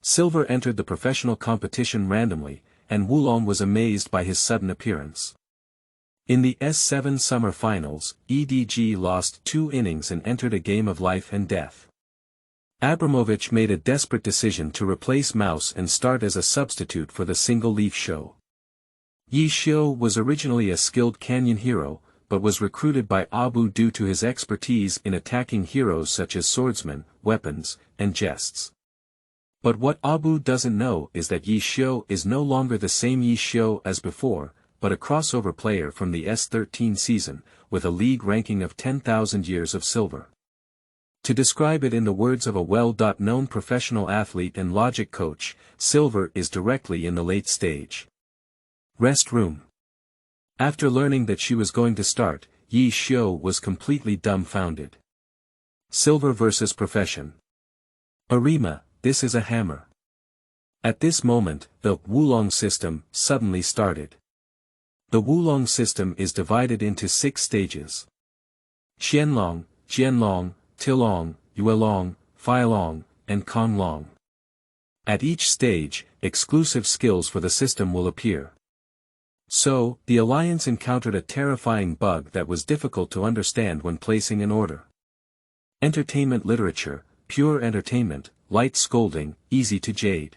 Silver entered the professional competition randomly, and Wolong was amazed by his sudden appearance. In the S7 Summer Finals, EDG lost 2 innings and entered a game of life and death. Abramovich made a desperate decision to replace Mouse and start as a substitute for the single-leaf show. Yi Xiu was originally a skilled canyon hero, but was recruited by Abu due to his expertise in attacking heroes such as swordsmen, weapons, and jests. But what Abu doesn't know is that Yi Xiu is no longer the same Yi Xiu as before, but a crossover player from the S13 season, with a league ranking of 10,000 years of silver. To describe it in the words of a well-known professional athlete and logic coach, silver is directly in the late stage. Rest room. After learning that she was going to start, Yi Xiu was completely dumbfounded. Silver versus profession. Arima, this is a hammer. At this moment, the Wolong System suddenly started. The Wolong System is divided into 6 stages. Qianlong, Jianlong, Tilong, Yuelong, Feilong, and Conglong. At each stage, exclusive skills for the system will appear. So, the Alliance encountered a terrifying bug that was difficult to understand when placing an order. Entertainment literature, pure entertainment, light scolding, easy to jade.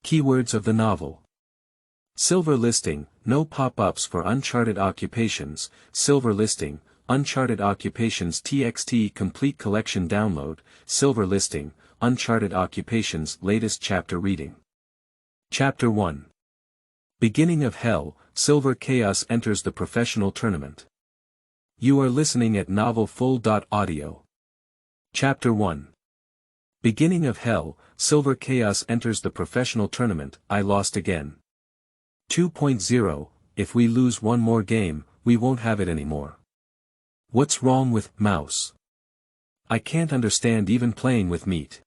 Keywords of the novel. Silver listing, no pop-ups for uncharted occupations, silver listing, Uncharted Occupations TXT Complete Collection Download, Silver Listing, Uncharted Occupations Latest Chapter Reading. Chapter 1. Beginning of Hell, Silver Chaos enters the professional tournament. You are listening at novelfull.audio. Chapter 1. Beginning of Hell, Silver Chaos enters the professional tournament, I lost again. 2.0, if we lose one more game, we won't have it anymore. What's wrong with Mouse? I can't understand even playing with meat.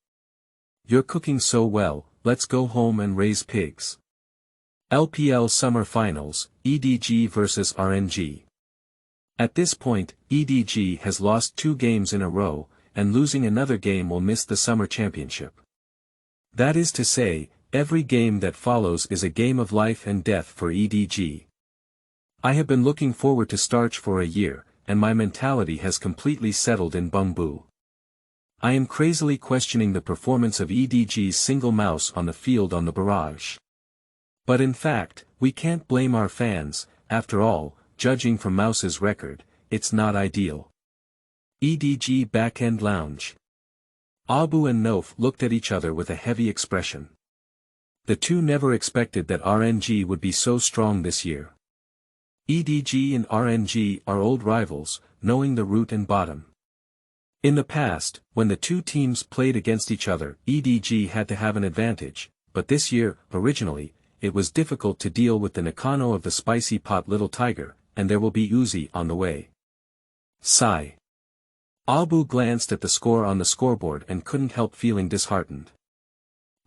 You're cooking so well, let's go home and raise pigs. LPL Summer Finals, EDG vs RNG. At this point, EDG has lost 2 games in a row, and losing another game will miss the Summer Championship. That is to say, every game that follows is a game of life and death for EDG. I have been looking forward to Starch for a year, and my mentality has completely settled in Bumbu. I am crazily questioning the performance of EDG's single Mouse on the field on the barrage. But in fact, we can't blame our fans, after all, judging from Mouse's record, it's not ideal. EDG Backend Lounge. Abu and Nof looked at each other with a heavy expression. The two never expected that RNG would be so strong this year. EDG and RNG are old rivals, knowing the root and bottom. In the past, when the two teams played against each other, EDG had to have an advantage, but this year, originally, it was difficult to deal with the Nakano of the spicy pot Little Tiger, and there will be Uzi on the way. Sigh. Abu glanced at the score on the scoreboard and couldn't help feeling disheartened.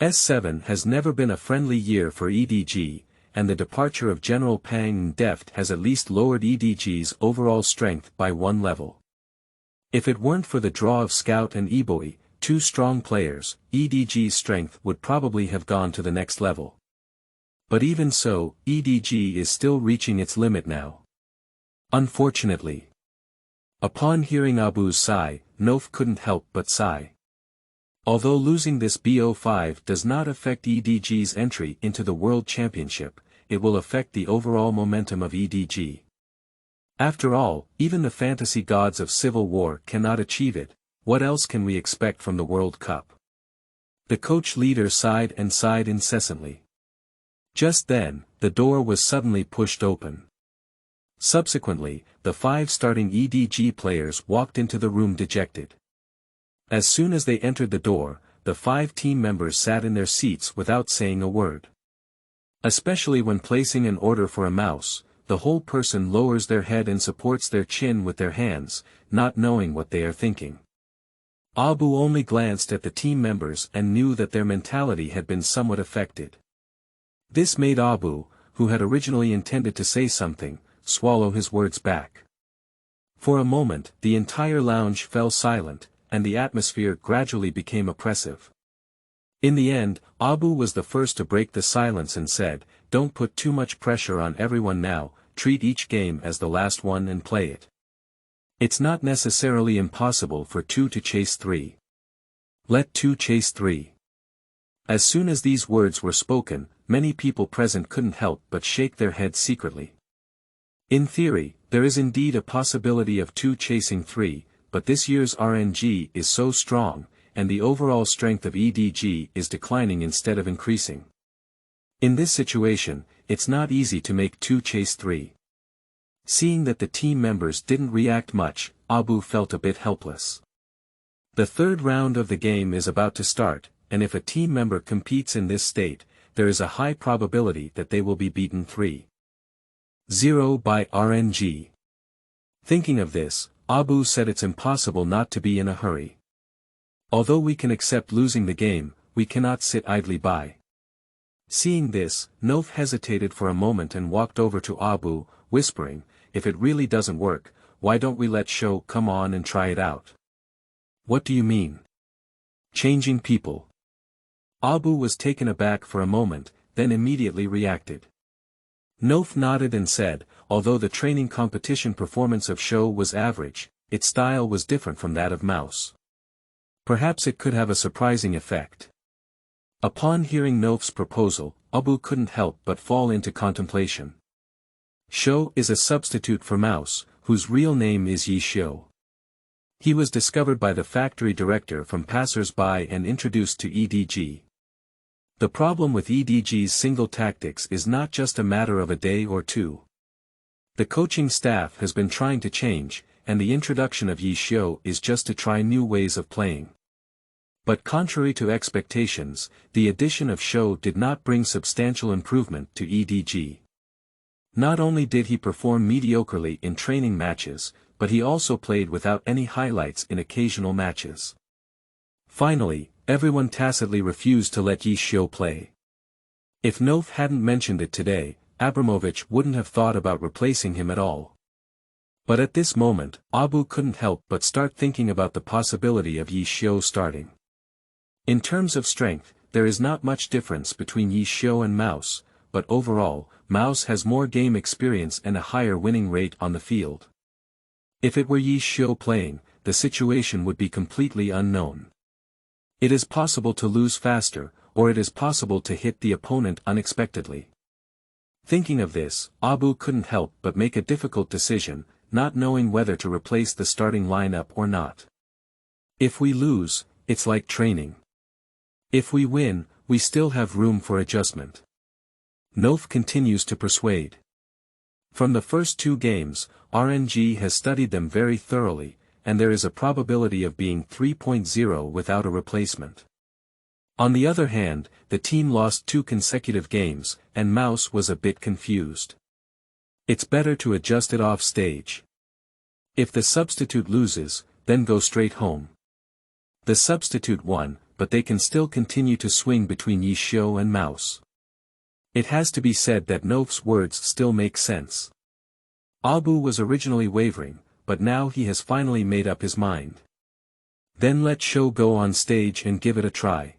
S7 has never been a friendly year for EDG, and the departure of General Pang Deft has at least lowered EDG's overall strength by 1 level. If it weren't for the draw of Scout and Eboi, 2 strong players, EDG's strength would probably have gone to the next level. But even so, EDG is still reaching its limit now. Unfortunately. Upon hearing Abu's sigh, Nof couldn't help but sigh. Although losing this BO5 does not affect EDG's entry into the World Championship, it will affect the overall momentum of EDG. After all, even the fantasy gods of civil war cannot achieve it, what else can we expect from the World Cup? The coach leader sighed and sighed incessantly. Just then, the door was suddenly pushed open. Subsequently, the 5 starting EDG players walked into the room dejected. As soon as they entered the door, the 5 team members sat in their seats without saying a word. Especially when placing an order for a mouse, the whole person lowers their head and supports their chin with their hands, not knowing what they are thinking. Abu only glanced at the team members and knew that their mentality had been somewhat affected. This made Abu, who had originally intended to say something, swallow his words back. For a moment, the entire lounge fell silent, and the atmosphere gradually became oppressive. In the end, Abu was the first to break the silence and said, "Don't put too much pressure on everyone now, treat each game as the last one and play it. It's not necessarily impossible for 2 to chase 3. Let 2 chase 3. As soon as these words were spoken, many people present couldn't help but shake their heads secretly. In theory, there is indeed a possibility of 2 chasing 3, but this year's RNG is so strong, and the overall strength of EDG is declining instead of increasing. In this situation, it's not easy to make 2 chase 3. Seeing that the team members didn't react much, Abu felt a bit helpless. The third round of the game is about to start, and if a team member competes in this state, there is a high probability that they will be beaten 3-0 by RNG. Thinking of this, Abu said it's impossible not to be in a hurry. Although we can accept losing the game, we cannot sit idly by. Seeing this, Nof hesitated for a moment and walked over to Abu, whispering, "If it really doesn't work, why don't we let Show come on and try it out?" "What do you mean? Changing people?" Abu was taken aback for a moment, then immediately reacted. Nof nodded and said, "Although the training competition performance of Show was average, its style was different from that of Mouse. Perhaps it could have a surprising effect." Upon hearing Nof's proposal, Abu couldn't help but fall into contemplation. Show is a substitute for Mouse, whose real name is Yi Xiu. He was discovered by the factory director from passers-by and introduced to EDG. The problem with EDG's single tactics is not just a matter of a day or two. The coaching staff has been trying to change, and the introduction of Yi Xiu is just to try new ways of playing. But contrary to expectations, the addition of Show did not bring substantial improvement to EDG. Not only did he perform mediocrely in training matches, but he also played without any highlights in occasional matches. Finally, everyone tacitly refused to let Yi Xiu play. If Nof hadn't mentioned it today, Abramovich wouldn't have thought about replacing him at all. But at this moment, Abu couldn't help but start thinking about the possibility of Yi Xiu starting. In terms of strength, there is not much difference between Yi Xiu and Mouse, but overall, Mouse has more game experience and a higher winning rate on the field. If it were Yi Xiu playing, the situation would be completely unknown. It is possible to lose faster, or it is possible to hit the opponent unexpectedly. Thinking of this, Abu couldn't help but make a difficult decision, not knowing whether to replace the starting lineup or not. If we lose, it's like training. If we win, we still have room for adjustment. Nof continues to persuade. From the first 2 games, RNG has studied them very thoroughly, and there is a probability of being 3.0 without a replacement. On the other hand, the team lost 2 consecutive games, and Mouse was a bit confused. It's better to adjust it off stage. If the substitute loses, then go straight home. The substitute won, but they can still continue to swing between Yi Xiu and Mouse. It has to be said that Nof's words still make sense. Abu was originally wavering, but now he has finally made up his mind. Then let Show go on stage and give it a try.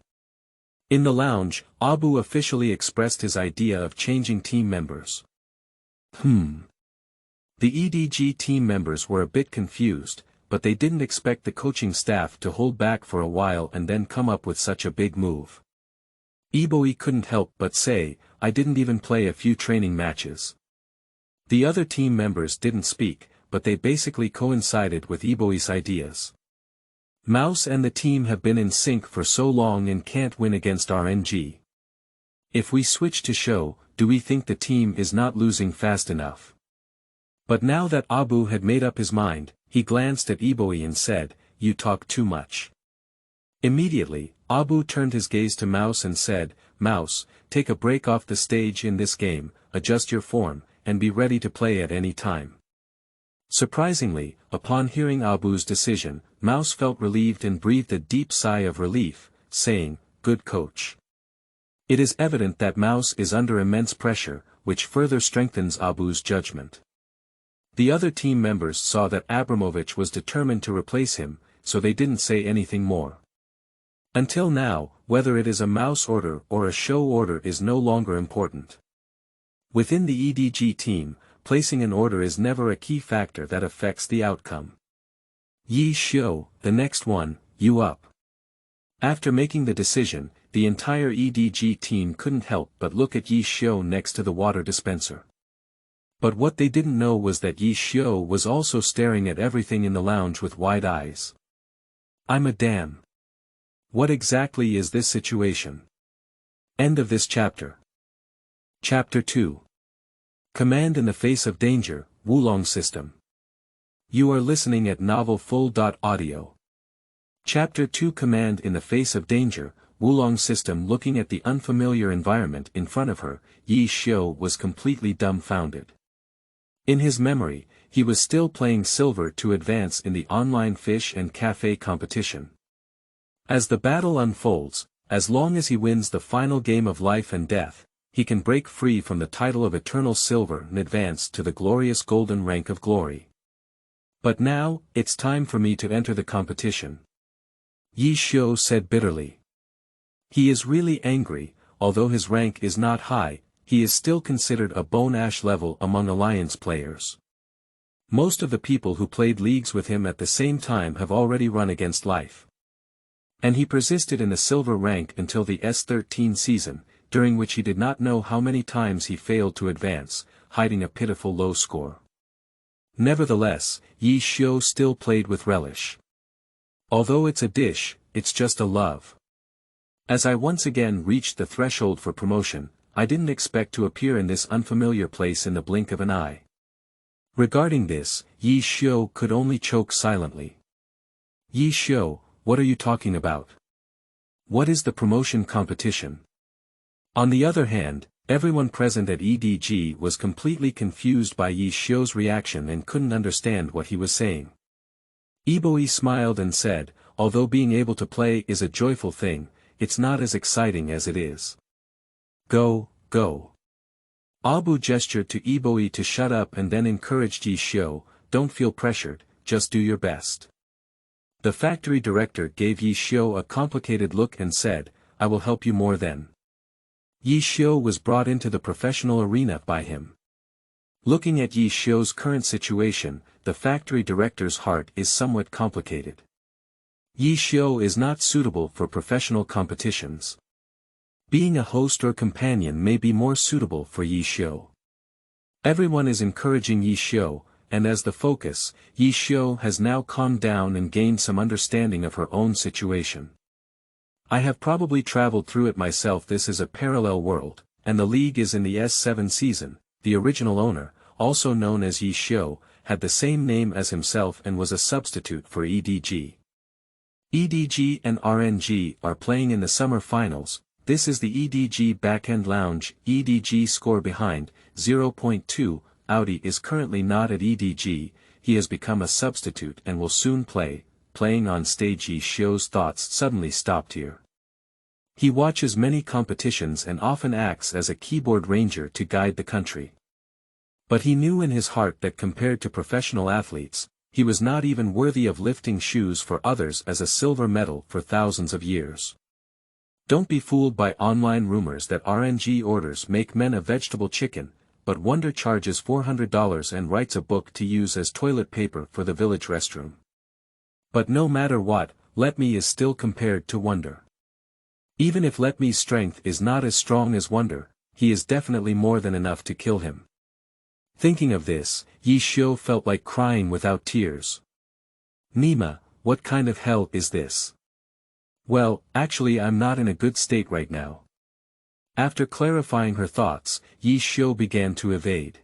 In the lounge, Abu officially expressed his idea of changing team members. The EDG team members were a bit confused, but they didn't expect the coaching staff to hold back for a while and then come up with such a big move. Iboi couldn't help but say, "I didn't even play a few training matches." The other team members didn't speak, but they basically coincided with Iboi's ideas. Mouse and the team have been in sync for so long and can't win against RNG. If we switch to Show, do we think the team is not losing fast enough? But now that Abu had made up his mind, he glanced at Iboi and said, "You talk too much." Immediately, Abu turned his gaze to Mouse and said, "Mouse, take a break off the stage in this game, adjust your form, and be ready to play at any time." Surprisingly, upon hearing Abu's decision, Mouse felt relieved and breathed a deep sigh of relief, saying, "Good coach." It is evident that Mouse is under immense pressure, which further strengthens Abu's judgment. The other team members saw that Abramovich was determined to replace him, so they didn't say anything more. Until now, whether it is a mouse order or a show order is no longer important. Within the EDG team, placing an order is never a key factor that affects the outcome. Yi Xiu, the next one, you up. After making the decision, the entire EDG team couldn't help but look at Yi Xiu next to the water dispenser. But what they didn't know was that Yi Xiu was also staring at everything in the lounge with wide eyes. I'm a damn. What exactly is this situation? End of this chapter. Chapter 2. Command in the Face of Danger, Wolong System. You are listening at novelfull.audio. Chapter 2 Command in the Face of Danger, Wolong System. Looking at the unfamiliar environment in front of her, Yi Xiu was completely dumbfounded. In his memory, he was still playing silver to advance in the online fish and cafe competition. As the battle unfolds, as long as he wins the final game of life and death, he can break free from the title of Eternal Silver and advance to the glorious golden rank of glory. But now, it's time for me to enter the competition. Yi Xiu said bitterly. He is really angry. Although his rank is not high, he is still considered a bone ash level among alliance players. Most of the people who played leagues with him at the same time have already run against life. And he persisted in the silver rank until the S13 season, during which he did not know how many times he failed to advance, hiding a pitiful low score. Nevertheless, Yi Xiu still played with relish. Although it's a dish, it's just a love. As I once again reached the threshold for promotion, I didn't expect to appear in this unfamiliar place in the blink of an eye. Regarding this, Yi Xiu could only choke silently. Yi Xiu, what are you talking about? What is the promotion competition? On the other hand, everyone present at EDG was completely confused by Yi Xiu's reaction and couldn't understand what he was saying. Iboi smiled and said, although being able to play is a joyful thing, it's not as exciting as it is. Go, go. Abu gestured to Iboi to shut up and then encouraged Yi Xiu, don't feel pressured, just do your best. The factory director gave Yi Xiu a complicated look and said, I will help you more then. Yi Xiu was brought into the professional arena by him. Looking at Yi Xiu's current situation, the factory director's heart is somewhat complicated. Yi Xiu is not suitable for professional competitions. Being a host or companion may be more suitable for Yi Xiu. Everyone is encouraging Yi Xiu, and as the focus, Yi Xiu has now calmed down and gained some understanding of her own situation. I have probably traveled through it myself. This is a parallel world, and the league is in the S7 season. The original owner, also known as Yi Xiu, had the same name as himself and was a substitute for EDG. EDG and RNG are playing in the summer finals. This is the EDG backend lounge. EDG score behind, 0.2, Audi is currently not at EDG, he has become a substitute and will soon play. Playing on stage. Yi Xiu's thoughts suddenly stopped here. He watches many competitions and often acts as a keyboard ranger to guide the country. But he knew in his heart that compared to professional athletes, he was not even worthy of lifting shoes for others as a silver medal for thousands of years. Don't be fooled by online rumors that RNG orders make men a vegetable chicken, but Wonder charges $400 and writes a book to use as toilet paper for the village restroom. But no matter what, Letme is still compared to Wonder. Even if Letme's strength is not as strong as Wonder, he is definitely more than enough to kill him. Thinking of this, Yi Xiu felt like crying without tears. Nima, what kind of hell is this? Well, actually I'm not in a good state right now. After clarifying her thoughts, Yi Xiu began to evade.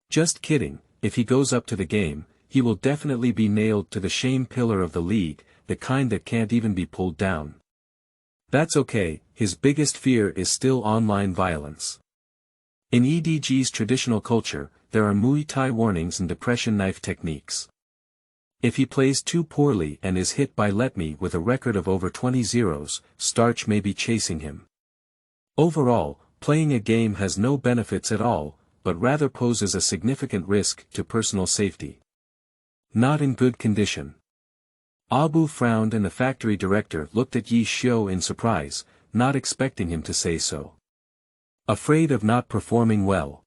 Just kidding, if he goes up to the game, he will definitely be nailed to the shame pillar of the league, the kind that can't even be pulled down. That's okay, his biggest fear is still online violence. In EDG's traditional culture, there are Muay Thai warnings and depression knife techniques. If he plays too poorly and is hit by Letme with a record of over 20 zeros, Starch may be chasing him. Overall, playing a game has no benefits at all, but rather poses a significant risk to personal safety. Not in good condition. Abu frowned and the factory director looked at Yi Xiu in surprise, not expecting him to say so. Afraid of not performing well.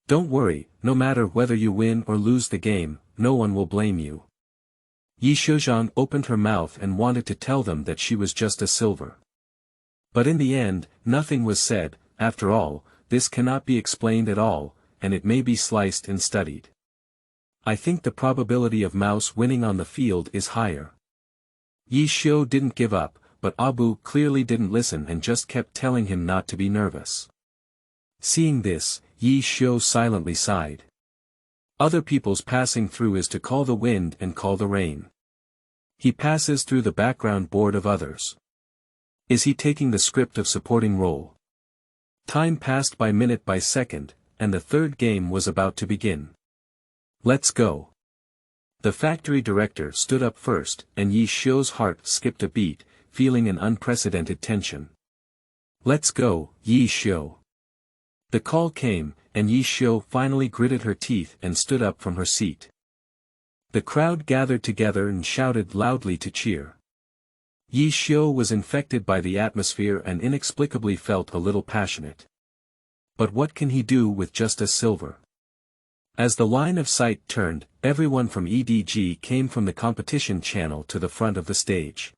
Don't worry, no matter whether you win or lose the game, no one will blame you. Yi Shuzhang opened her mouth and wanted to tell them that she was just a silver. But in the end, nothing was said. After all, this cannot be explained at all, and it may be sliced and studied. I think the probability of mouse winning on the field is higher. Yi Xiu didn't give up, but Abu clearly didn't listen and just kept telling him not to be nervous. Seeing this, Yi Xiu silently sighed. Other people's passing through is to call the wind and call the rain. He passes through the background board of others. Is he taking the script of supporting role? Time passed by minute by second, and the third game was about to begin. Let's go. The factory director stood up first, and Yi Xiu's heart skipped a beat, feeling an unprecedented tension. Let's go, Yi Xiu. The call came, and Yi Xiu finally gritted her teeth and stood up from her seat. The crowd gathered together and shouted loudly to cheer. Yi Xiu was infected by the atmosphere and inexplicably felt a little passionate. But what can he do with just a silver? As the line of sight turned, everyone from EDG came from the competition channel to the front of the stage.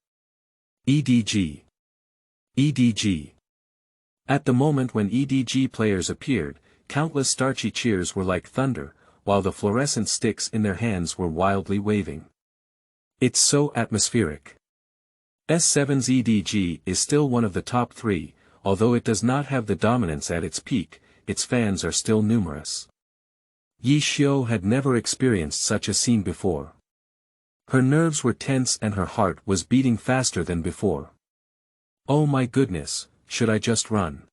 EDG. EDG. At the moment when EDG players appeared, countless starchy cheers were like thunder, while the fluorescent sticks in their hands were wildly waving. It's so atmospheric. S7's EDG is still one of the top 3, although it does not have the dominance at its peak, its fans are still numerous. Yi Xiu had never experienced such a scene before. Her nerves were tense and her heart was beating faster than before. Oh my goodness, should I just run?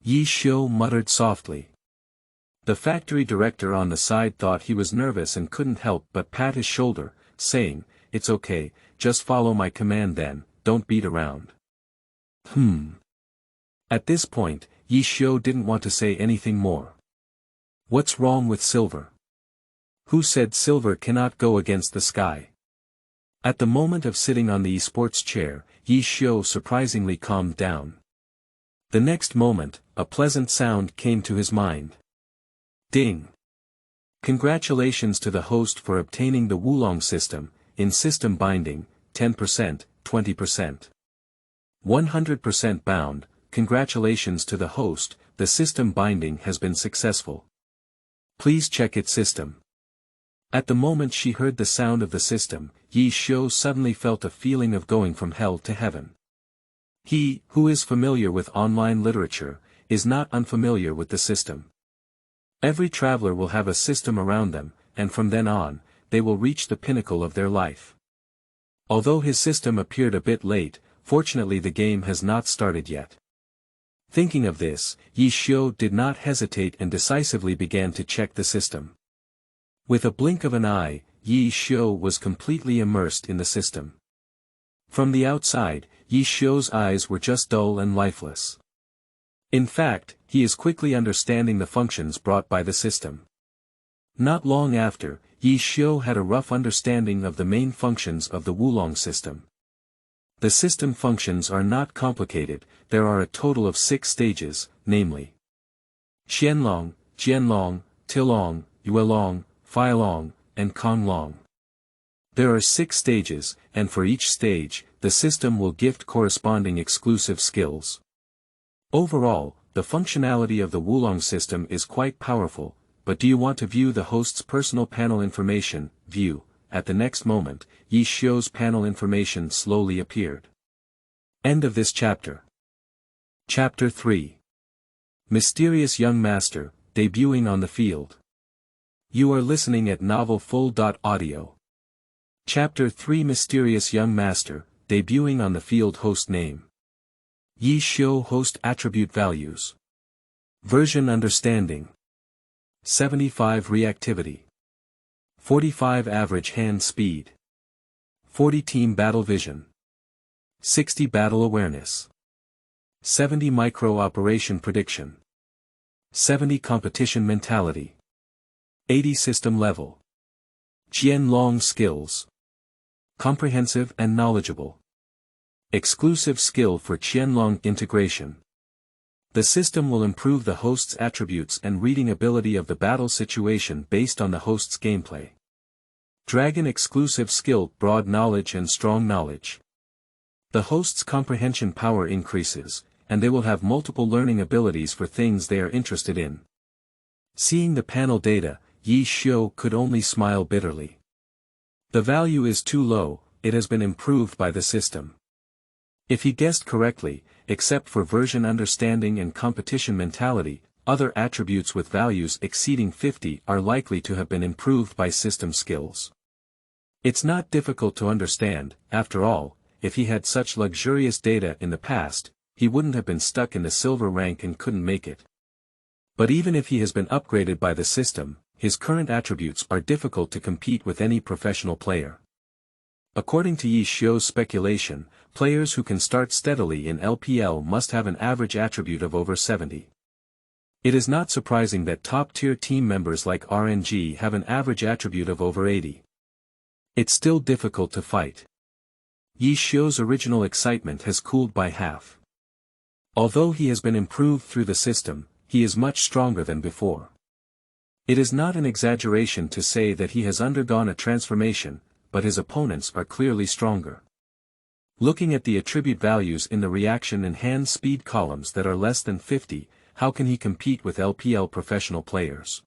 Yi Xiu muttered softly. The factory director on the side thought he was nervous and couldn't help but pat his shoulder, saying, "It's okay, just follow my command then, don't beat around." At this point, Yi Xiu didn't want to say anything more. What's wrong with silver? Who said silver cannot go against the sky? At the moment of sitting on the esports chair, Yi Xiu surprisingly calmed down. The next moment, a pleasant sound came to his mind. Ding! Congratulations to the host for obtaining the Wolong System, in system binding, 10%, 20%. 100% bound, congratulations to the host, the system binding has been successful. Please check its system. At the moment she heard the sound of the system, Yi Xiu suddenly felt a feeling of going from hell to heaven. He, who is familiar with online literature, is not unfamiliar with the system. Every traveler will have a system around them, and from then on, they will reach the pinnacle of their life. Although his system appeared a bit late, fortunately the game has not started yet. Thinking of this, Yi Xiu did not hesitate and decisively began to check the system. With a blink of an eye, Yi Xiu was completely immersed in the system. From the outside, Yi Xiu's eyes were just dull and lifeless. In fact, he is quickly understanding the functions brought by the system. Not long after, Yi Xiu had a rough understanding of the main functions of the Wolong system. The system functions are not complicated, there are a total of 6 stages, namely Qianlong, Jianlong, Tilong, Yuelong, Feilong, and Konglong. There are 6 stages, and for each stage, the system will gift corresponding exclusive skills. Overall, the functionality of the Wolong system is quite powerful, but do you want to view the host's personal panel information? View. At the next moment, Yi Xiu's panel information slowly appeared. End of this chapter. Chapter 3. Mysterious Young Master, debuting on the field. You are listening at novelfull.audio. Chapter 3 Mysterious Young Master, debuting on the field. Host name. Yi Xiu. Host attribute values. Version understanding. 75 reactivity. 45 average hand speed. 40 team battle vision. 60 battle awareness. 70 micro operation prediction. 70 competition mentality. 80 system level. Qianlong skills. Comprehensive and knowledgeable. Exclusive skill for Qianlong integration. The system will improve the host's attributes and reading ability of the battle situation based on the host's gameplay. Dragon exclusive skill, broad knowledge and strong knowledge. The host's comprehension power increases, and they will have multiple learning abilities for things they are interested in. Seeing the panel data, Yi Xiu could only smile bitterly. The value is too low, it has been improved by the system. If he guessed correctly, except for version understanding and competition mentality, other attributes with values exceeding 50 are likely to have been improved by system skills. It's not difficult to understand, after all, if he had such luxurious data in the past, he wouldn't have been stuck in the silver rank and couldn't make it. But even if he has been upgraded by the system, his current attributes are difficult to compete with any professional player. According to Yi Xiu's speculation, players who can start steadily in LPL must have an average attribute of over 70. It is not surprising that top-tier team members like RNG have an average attribute of over 80. It's still difficult to fight. Yi Xiu's original excitement has cooled by half. Although he has been improved through the system, he is much stronger than before. It is not an exaggeration to say that he has undergone a transformation, but his opponents are clearly stronger. Looking at the attribute values in the reaction and hand speed columns that are less than 50, how can he compete with LPL professional players?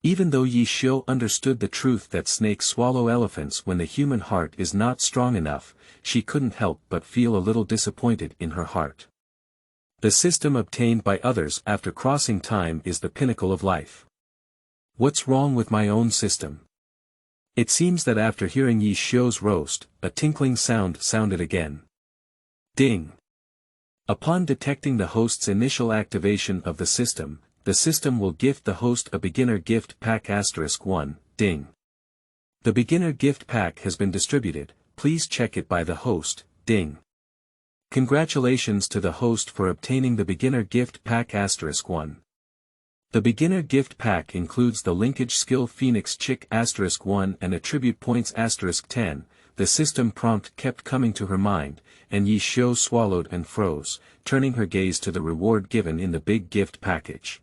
Even though Yi Xiu understood the truth that snakes swallow elephants when the human heart is not strong enough, she couldn't help but feel a little disappointed in her heart. The system obtained by others after crossing time is the pinnacle of life. What's wrong with my own system? It seems that after hearing Yi Xiu's roast, a tinkling sound sounded again. Ding! Upon detecting the host's initial activation of the system will gift the host a beginner gift pack *1, ding. The beginner gift pack has been distributed, please check it by the host, ding. Congratulations to the host for obtaining the beginner gift pack *1. The beginner gift pack includes the linkage skill Phoenix Chick *1 and attribute points *10. The system prompt kept coming to her mind, and Yi Xiu swallowed and froze, turning her gaze to the reward given in the big gift package.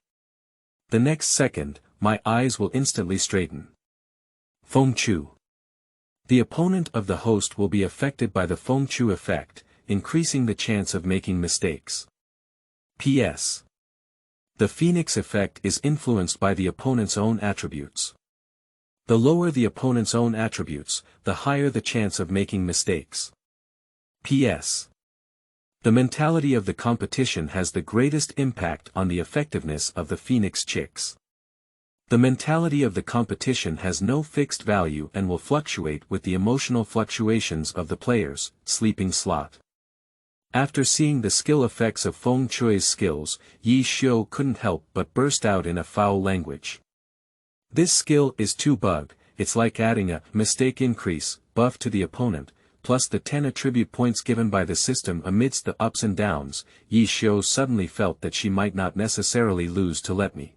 The next second, my eyes will instantly straighten. Feng Chu. The opponent of the host will be affected by the Feng Chu effect, increasing the chance of making mistakes. P.S. The Phoenix effect is influenced by the opponent's own attributes. The lower the opponent's own attributes, the higher the chance of making mistakes. P.S. The mentality of the competition has the greatest impact on the effectiveness of the Phoenix Chicks. The mentality of the competition has no fixed value and will fluctuate with the emotional fluctuations of the players, sleeping slot. After seeing the skill effects of Feng Chui's skills, Yi Xiu couldn't help but burst out in a foul language. This skill is too bug, it's like adding a mistake increase buff to the opponent, plus the 10 attribute points given by the system amidst the ups and downs. Yi Xiu suddenly felt that she might not necessarily lose to Letme.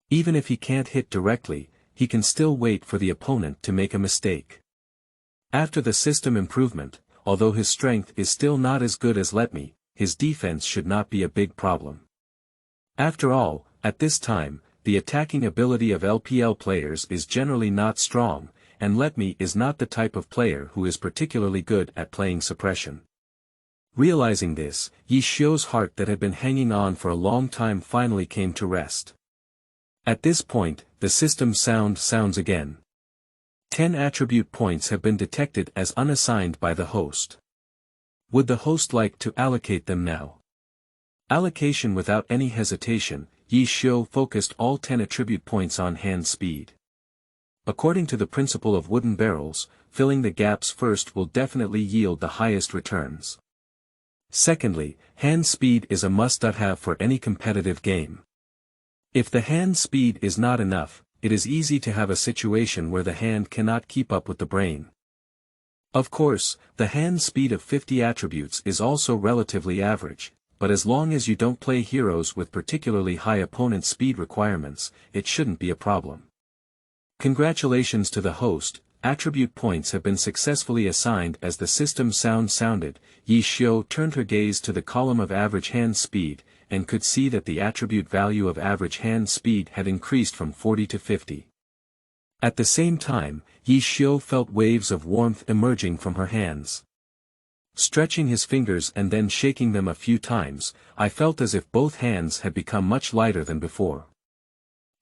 Even if he can't hit directly, he can still wait for the opponent to make a mistake. After the system improvement, although his strength is still not as good as Letme, his defense should not be a big problem. After all, at this time, the attacking ability of LPL players is generally not strong, and Letme is not the type of player who is particularly good at playing suppression. Realizing this, Yi Xiu's heart that had been hanging on for a long time finally came to rest. At this point, the system sounds again. 10 attribute points have been detected as unassigned by the host. Would the host like to allocate them now? Allocation without any hesitation, Yi Xiu focused all 10 attribute points on hand speed. According to the principle of wooden barrels, filling the gaps first will definitely yield the highest returns. Secondly, hand speed is a must-have for any competitive game. If the hand speed is not enough, it is easy to have a situation where the hand cannot keep up with the brain. Of course, the hand speed of 50 attributes is also relatively average, but as long as you don't play heroes with particularly high opponent speed requirements, it shouldn't be a problem. Congratulations to the host, attribute points have been successfully assigned as the system sound sounded. Yi Xiu turned her gaze to the column of average hand speed, and could see that the attribute value of average hand speed had increased from 40 to 50. At the same time, Yi Xiu felt waves of warmth emerging from her hands. Stretching his fingers and then shaking them a few times, I felt as if both hands had become much lighter than before.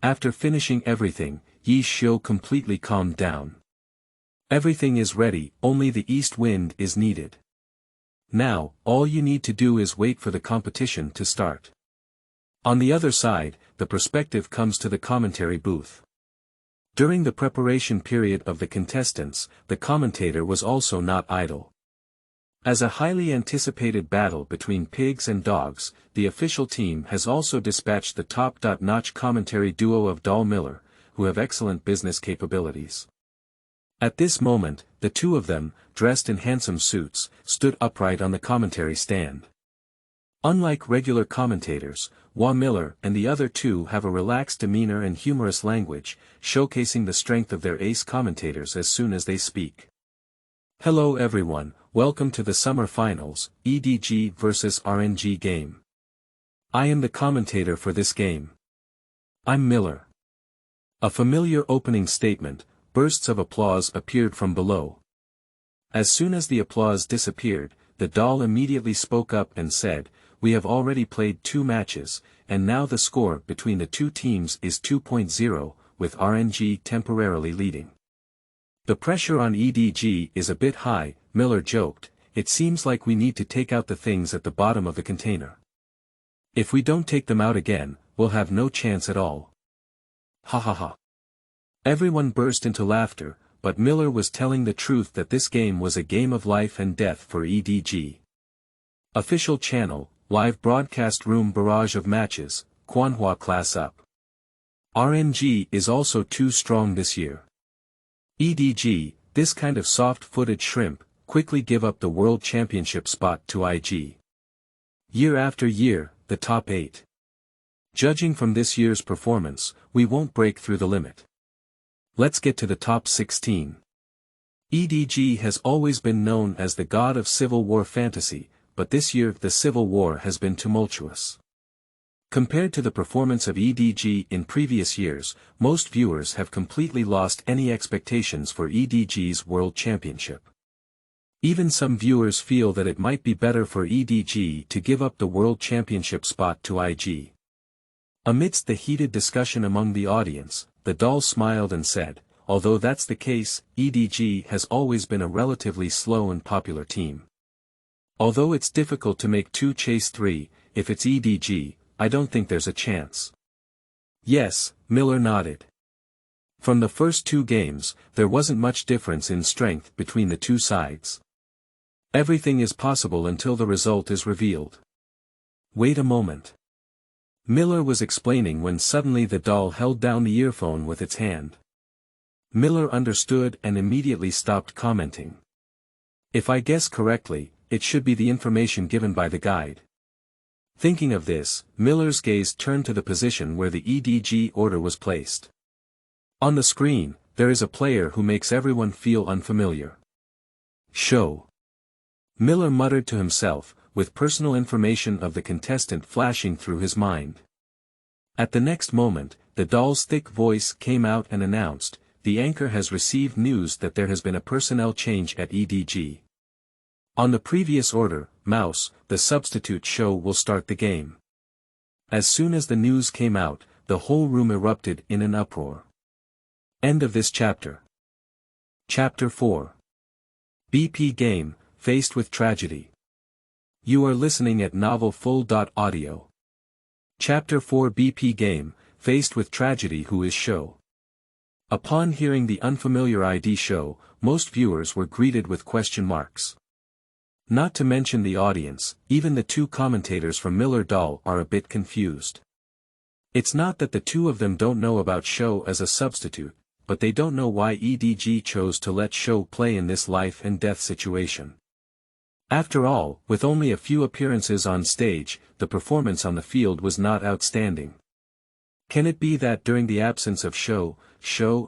After finishing everything, Yi Xiu completely calmed down. Everything is ready, only the east wind is needed. Now, all you need to do is wait for the competition to start. On the other side, the perspective comes to the commentary booth. During the preparation period of the contestants, the commentator was also not idle. As a highly anticipated battle between pigs and dogs, the official team has also dispatched the top-notch commentary duo of Doll Miller, who have excellent business capabilities. At this moment, the two of them, dressed in handsome suits, stood upright on the commentary stand. Unlike regular commentators, Wa Miller and the other two have a relaxed demeanor and humorous language, showcasing the strength of their ace commentators as soon as they speak. Hello everyone, welcome to the Summer Finals, EDG vs RNG game. I am the commentator for this game. I'm Miller. A familiar opening statement, bursts of applause appeared from below. As soon as the applause disappeared, the doll immediately spoke up and said, "We have already played 2 matches, and now the score between the two teams is 2.0, with RNG temporarily leading. The pressure on EDG is a bit high," Miller joked. "It seems like we need to take out the things at the bottom of the container. If we don't take them out again, we'll have no chance at all." Ha ha ha. Everyone burst into laughter, but Miller was telling the truth that this game was a game of life and death for EDG. Official channel, live broadcast room barrage of matches, Quanhua class up. RNG is also too strong this year. EDG, this kind of soft-footed shrimp, quickly give up the World Championship spot to IG. Year after year, the top 8. Judging from this year's performance, we won't break through the limit. Let's get to the top 16. EDG has always been known as the god of Civil War fantasy, but this year the Civil War has been tumultuous. Compared to the performance of EDG in previous years, most viewers have completely lost any expectations for EDG's World Championship. Even some viewers feel that it might be better for EDG to give up the World Championship spot to IG. Amidst the heated discussion among the audience, the doll smiled and said, "Although that's the case, EDG has always been a relatively slow and popular team. Although it's difficult to make 2 chase 3, if it's EDG, I don't think there's a chance." Yes, Miller nodded. From the first 2 games, there wasn't much difference in strength between the two sides. Everything is possible until the result is revealed. Wait a moment. Miller was explaining when suddenly the doll held down the earphone with its hand. Miller understood and immediately stopped commenting. If I guess correctly, it should be the information given by the guide. Thinking of this, Miller's gaze turned to the position where the EDG order was placed. On the screen, there is a player who makes everyone feel unfamiliar. Show. Miller muttered to himself, with personal information of the contestant flashing through his mind. At the next moment, the doll's thick voice came out and announced, "The anchor has received news that there has been a personnel change at EDG. On the previous order, Mouse, the substitute show will start the game." As soon as the news came out, the whole room erupted in an uproar. End of this chapter. Chapter 4. BP Game, Faced with Tragedy. You are listening at novelfull.audio. Chapter 4 BP Game, Faced with Tragedy. Who is Show? Upon hearing the unfamiliar ID Show, most viewers were greeted with question marks. Not to mention the audience, even the 2 commentators from Miller Doll are a bit confused. It's not that the 2 of them don't know about Show as a substitute, but they don't know why EDG chose to let Show play in this life and death situation. After all, with only a few appearances on stage, the performance on the field was not outstanding. Can it be that during the absence of show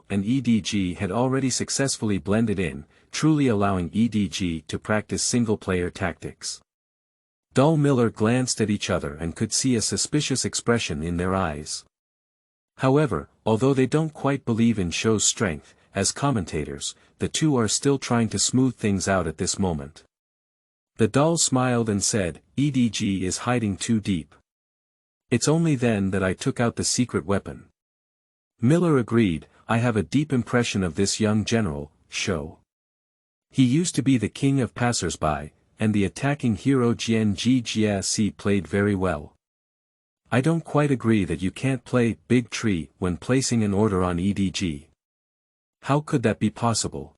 and EDG had already successfully blended in, truly allowing EDG to practice single-player tactics? Dull Miller glanced at each other and could see a suspicious expression in their eyes. However, although they don't quite believe in show's strength, as commentators, the two are still trying to smooth things out at this moment. The Dull smiled and said, EDG is hiding too deep. It's only then that I took out the secret weapon. Miller agreed, I have a deep impression of this young general, Show. He used to be the king of passers-by, and the attacking hero GNGGSC played very well. I don't quite agree that you can't play Big Tree when placing an order on EDG. How could that be possible?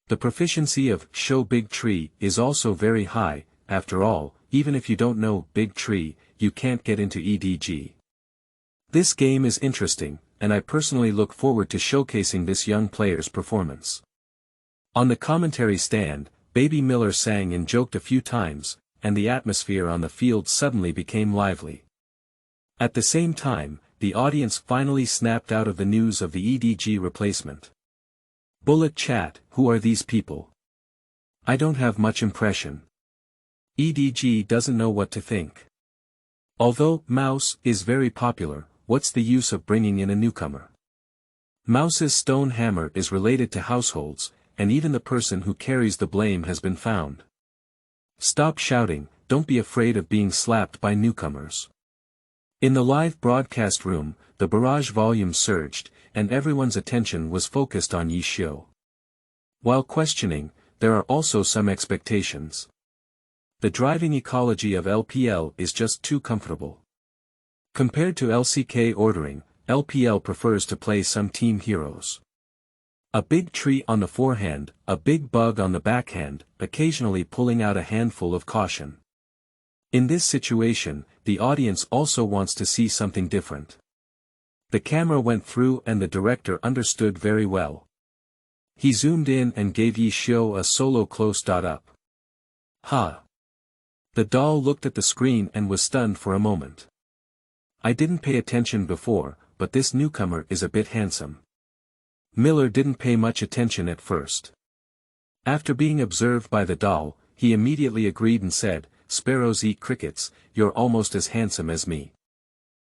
The proficiency of Show Big Tree is also very high. After all, even if you don't know Big Tree, you can't get into EDG. This game is interesting, and I personally look forward to showcasing this young player's performance. On the commentary stand, Baby Miller sang and joked a few times, and the atmosphere on the field suddenly became lively. At the same time, the audience finally snapped out of the news of the EDG replacement. Bullet chat, who are these people? I don't have much impression. EDG doesn't know what to think. Although Mouse is very popular, what's the use of bringing in a newcomer? Mouse's stone hammer is related to households, and even the person who carries the blame has been found. Stop shouting, don't be afraid of being slapped by newcomers. In the live broadcast room, the barrage volume surged, and everyone's attention was focused on Yi Xiu. While questioning, there are also some expectations. The driving ecology of LPL is just too comfortable. Compared to LCK ordering, LPL prefers to play some team heroes. A big tree on the forehand, a big bug on the backhand, occasionally pulling out a handful of caution. In this situation, the audience also wants to see something different. The camera went through and the director understood very well. He zoomed in and gave Yi Xiu a solo close-up. Ha! The doll looked at the screen and was stunned for a moment. I didn't pay attention before, but this newcomer is a bit handsome. Miller didn't pay much attention at first. After being observed by the doll, he immediately agreed and said, Sparrows eat crickets, you're almost as handsome as me.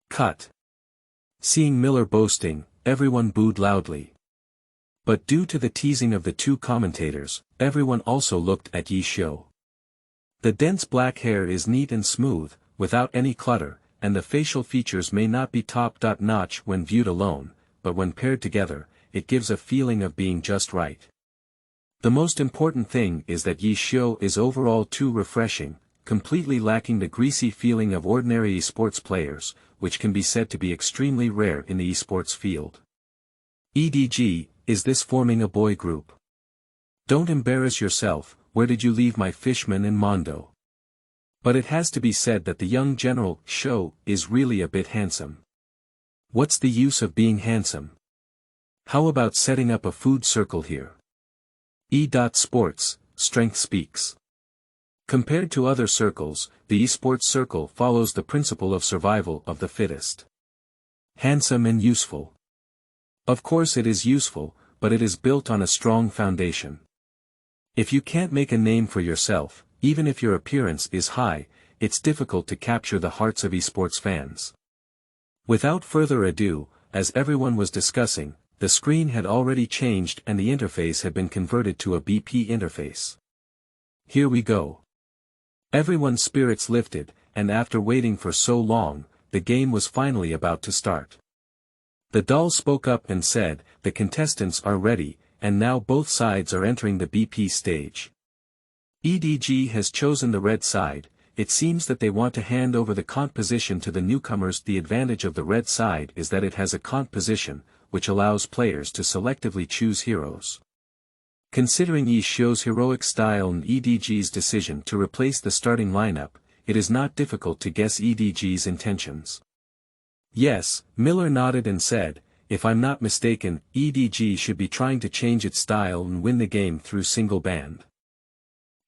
Cut. Seeing Miller boasting, everyone booed loudly. But due to the teasing of the two commentators, everyone also looked at Yi Xiu. The dense black hair is neat and smooth, without any clutter, and the facial features may not be top-notch when viewed alone, but when paired together, it gives a feeling of being just right. The most important thing is that Yi Xiu is overall too refreshing, completely lacking the greasy feeling of ordinary esports players, which can be said to be extremely rare in the esports field. EDG, is this forming a boy group? Don't embarrass yourself, where did you leave my Fishman and Mondo? But it has to be said that the young general, Show, is really a bit handsome. What's the use of being handsome? How about setting up a food circle here? E.Sports, Strength Speaks. Compared to other circles, the esports circle follows the principle of survival of the fittest. Handsome and useful. Of course it is useful, but it is built on a strong foundation. If you can't make a name for yourself, even if your appearance is high, it's difficult to capture the hearts of esports fans. Without further ado, as everyone was discussing, the screen had already changed and the interface had been converted to a BP interface. Here we go. Everyone's spirits lifted, and after waiting for so long, the game was finally about to start. The doll spoke up and said, the contestants are ready, and now both sides are entering the BP stage. EDG has chosen the red side. It seems that they want to hand over the comp position to the newcomers. The advantage of the red side is that it has a comp position, which allows players to selectively choose heroes. Considering Yi Xiu's heroic style and EDG's decision to replace the starting lineup, it is not difficult to guess EDG's intentions. Yes, Miller nodded and said, if I'm not mistaken, EDG should be trying to change its style and win the game through single band.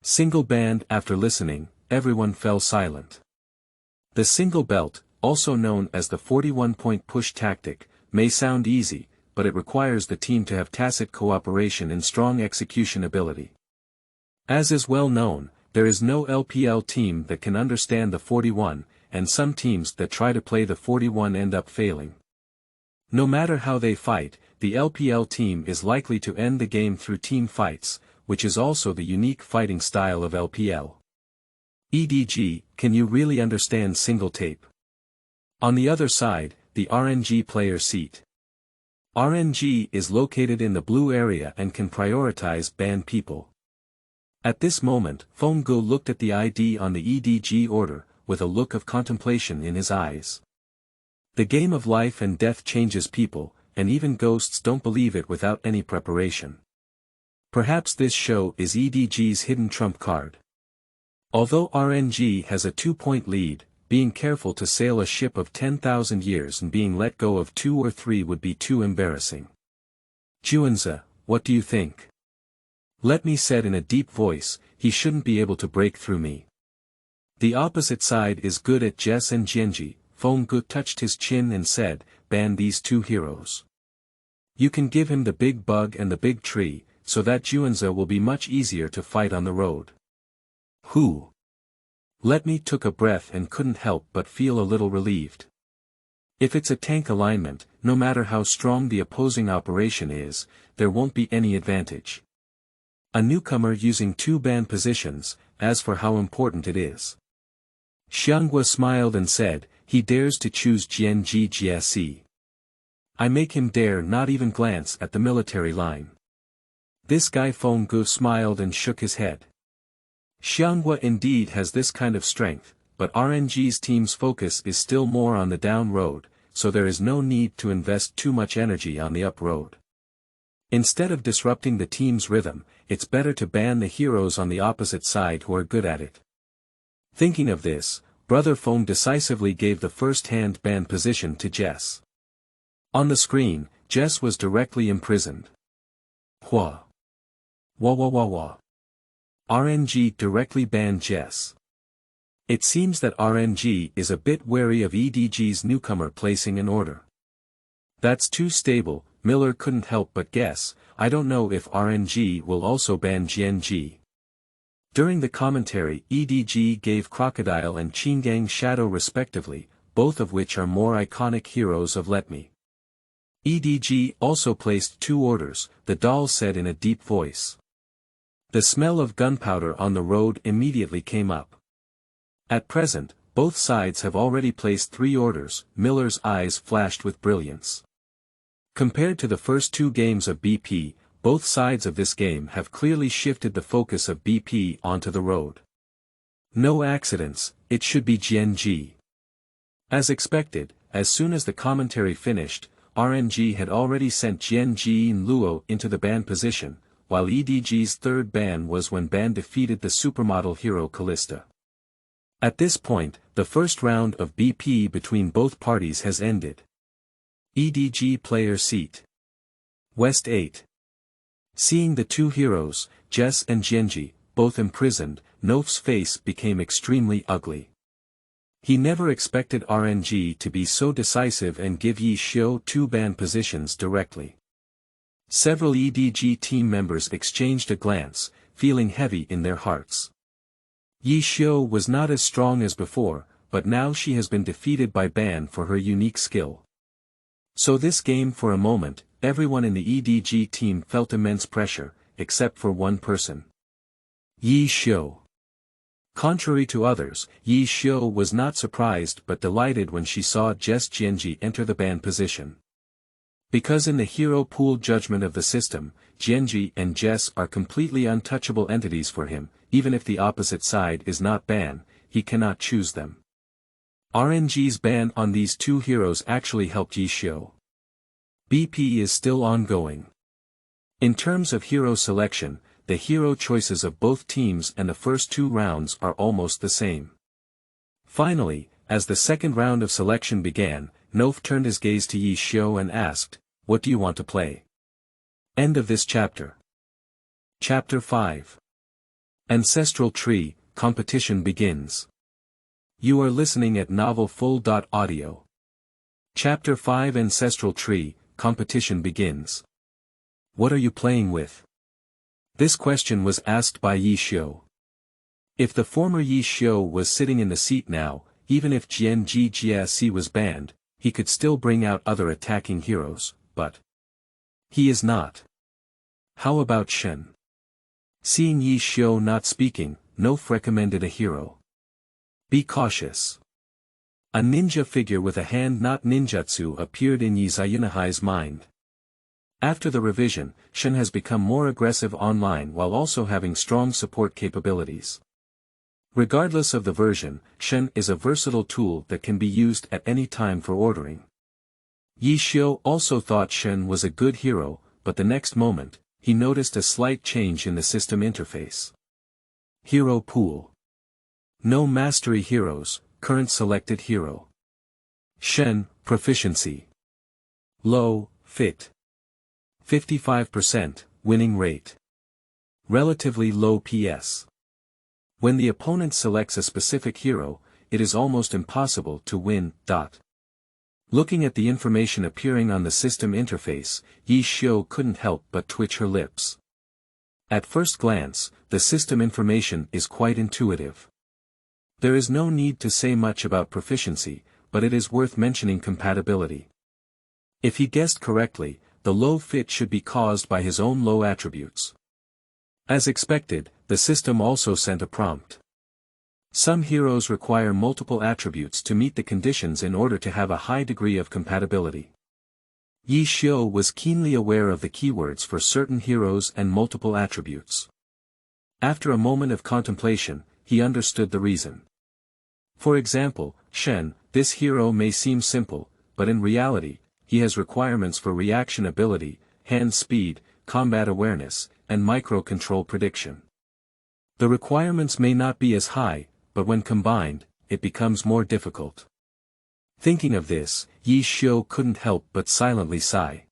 Single band. After listening, everyone fell silent. The single belt, also known as the 41-point push tactic, may sound easy, but it requires the team to have tacit cooperation and strong execution ability. As is well known, there is no LPL team that can understand the 41, and some teams that try to play the 41 end up failing. No matter how they fight, the LPL team is likely to end the game through team fights, which is also the unique fighting style of LPL. EDG, can you really understand single tape? On the other side, the RNG player seat. RNG is located in the blue area and can prioritize banned people. At this moment, Fonggu looked at the ID on the EDG order, with a look of contemplation in his eyes. The game of life and death changes people, and even ghosts don't believe it without any preparation. Perhaps this show is EDG's hidden trump card. Although RNG has a 2-point lead, being careful to sail a ship of 10,000 years and being let go of 2 or 3 would be too embarrassing. Juanza, what do you think? Letme said in a deep voice, he shouldn't be able to break through me. The opposite side is good at Jess and Jianji. Fonggu touched his chin and said, ban these 2 heroes. You can give him the big bug and the big tree, so that Juanza will be much easier to fight on the road. Who? Letme took a breath and couldn't help but feel a little relieved. If it's a tank alignment, no matter how strong the opposing operation is, there won't be any advantage. A newcomer using 2 ban positions, as for how important it is. Xianghua smiled and said, he dares to choose Jianji Jiasi. I make him dare not even glance at the military line. This guy Fonggu smiled and shook his head. Xianghua indeed has this kind of strength, but RNG's team's focus is still more on the down road, so there is no need to invest too much energy on the up road. Instead of disrupting the team's rhythm, it's better to ban the heroes on the opposite side who are good at it. Thinking of this, Brother Fong decisively gave the first-hand ban position to Jess. On the screen, Jess was directly imprisoned. Hua. Wah wah wah wah. RNG directly banned Jess. It seems that RNG is a bit wary of EDG's newcomer placing an order. That's too stable, Miller couldn't help but guess. I don't know if RNG will also ban Jianji. During the commentary, EDG gave Crocodile and Qinggang Shadow respectively, both of which are more iconic heroes of Letme. EDG also placed 2 orders, the doll said in a deep voice. The smell of gunpowder on the road immediately came up. At present, both sides have already placed 3 orders. Miller's eyes flashed with brilliance. Compared to the first 2 games of BP, both sides of this game have clearly shifted the focus of BP onto the road. No accidents, it should be Jianji. As expected, as soon as the commentary finished, RNG had already sent Jianji and Luo into the ban position, while EDG's third ban was when Ban defeated the supermodel hero Callista. At this point, the first round of BP between both parties has ended. EDG player seat. West 8. Seeing the 2 heroes, Jess and Jianji, both imprisoned, Nof's face became extremely ugly. He never expected RNG to be so decisive and give Yi Xiu 2 ban positions directly. Several EDG team members exchanged a glance, feeling heavy in their hearts. Yi Xiu was not as strong as before, but now she has been defeated by Ban for her unique skill. So this game for a moment, everyone in the EDG team felt immense pressure, except for one person. Yi Xiu. Contrary to others, Yi Xiu was not surprised but delighted when she saw Jess Jianji enter the ban position. Because in the hero pool judgment of the system, Jianji and Jess are completely untouchable entities for him, even if the opposite side is not ban, he cannot choose them. RNG's ban on these 2 heroes actually helped Yi Xiu. BP is still ongoing. In terms of hero selection, the hero choices of both teams and the first 2 rounds are almost the same. Finally, as the second round of selection began, Nof turned his gaze to Yi Xiu and asked, "What do you want to play?" End of this chapter. Chapter 5. Ancestral Tree, competition begins. You are listening at Novel Full.audio. Chapter 5 Ancestral Tree, Competition begins. What are you playing with? This question was asked by Yi Xiu. If the former Yi Xiu was sitting in the seat now, even if Jianji Jiasi was banned, he could still bring out other attacking heroes, but he is not. How about Shen? Seeing Yi Xiu not speaking, Nof recommended a hero. Be cautious. A ninja figure with a hand not ninjutsu appeared in Yi Zayunahai's mind. After the revision, Shen has become more aggressive online while also having strong support capabilities. Regardless of the version, Shen is a versatile tool that can be used at any time for ordering. Yi Xiu also thought Shen was a good hero, but the next moment, he noticed a slight change in the system interface. Hero Pool. No Mastery Heroes, Current Selected Hero. Shen, Proficiency. Low, Fit. 55%, Winning Rate. Relatively low PS. When the opponent selects a specific hero, it is almost impossible to win. Looking at the information appearing on the system interface, Yi Xiu couldn't help but twitch her lips. At first glance, the system information is quite intuitive. There is no need to say much about proficiency, but it is worth mentioning compatibility. If he guessed correctly, the low fit should be caused by his own low attributes. As expected, the system also sent a prompt. Some heroes require multiple attributes to meet the conditions in order to have a high degree of compatibility. Yi Xiu was keenly aware of the keywords for certain heroes and multiple attributes. After a moment of contemplation, he understood the reason. For example, Shen, this hero may seem simple, but in reality, he has requirements for reaction ability, hand speed, combat awareness, and microcontrol prediction. The requirements may not be as high, but when combined, it becomes more difficult. Thinking of this, Yi Xiu couldn't help but silently sigh.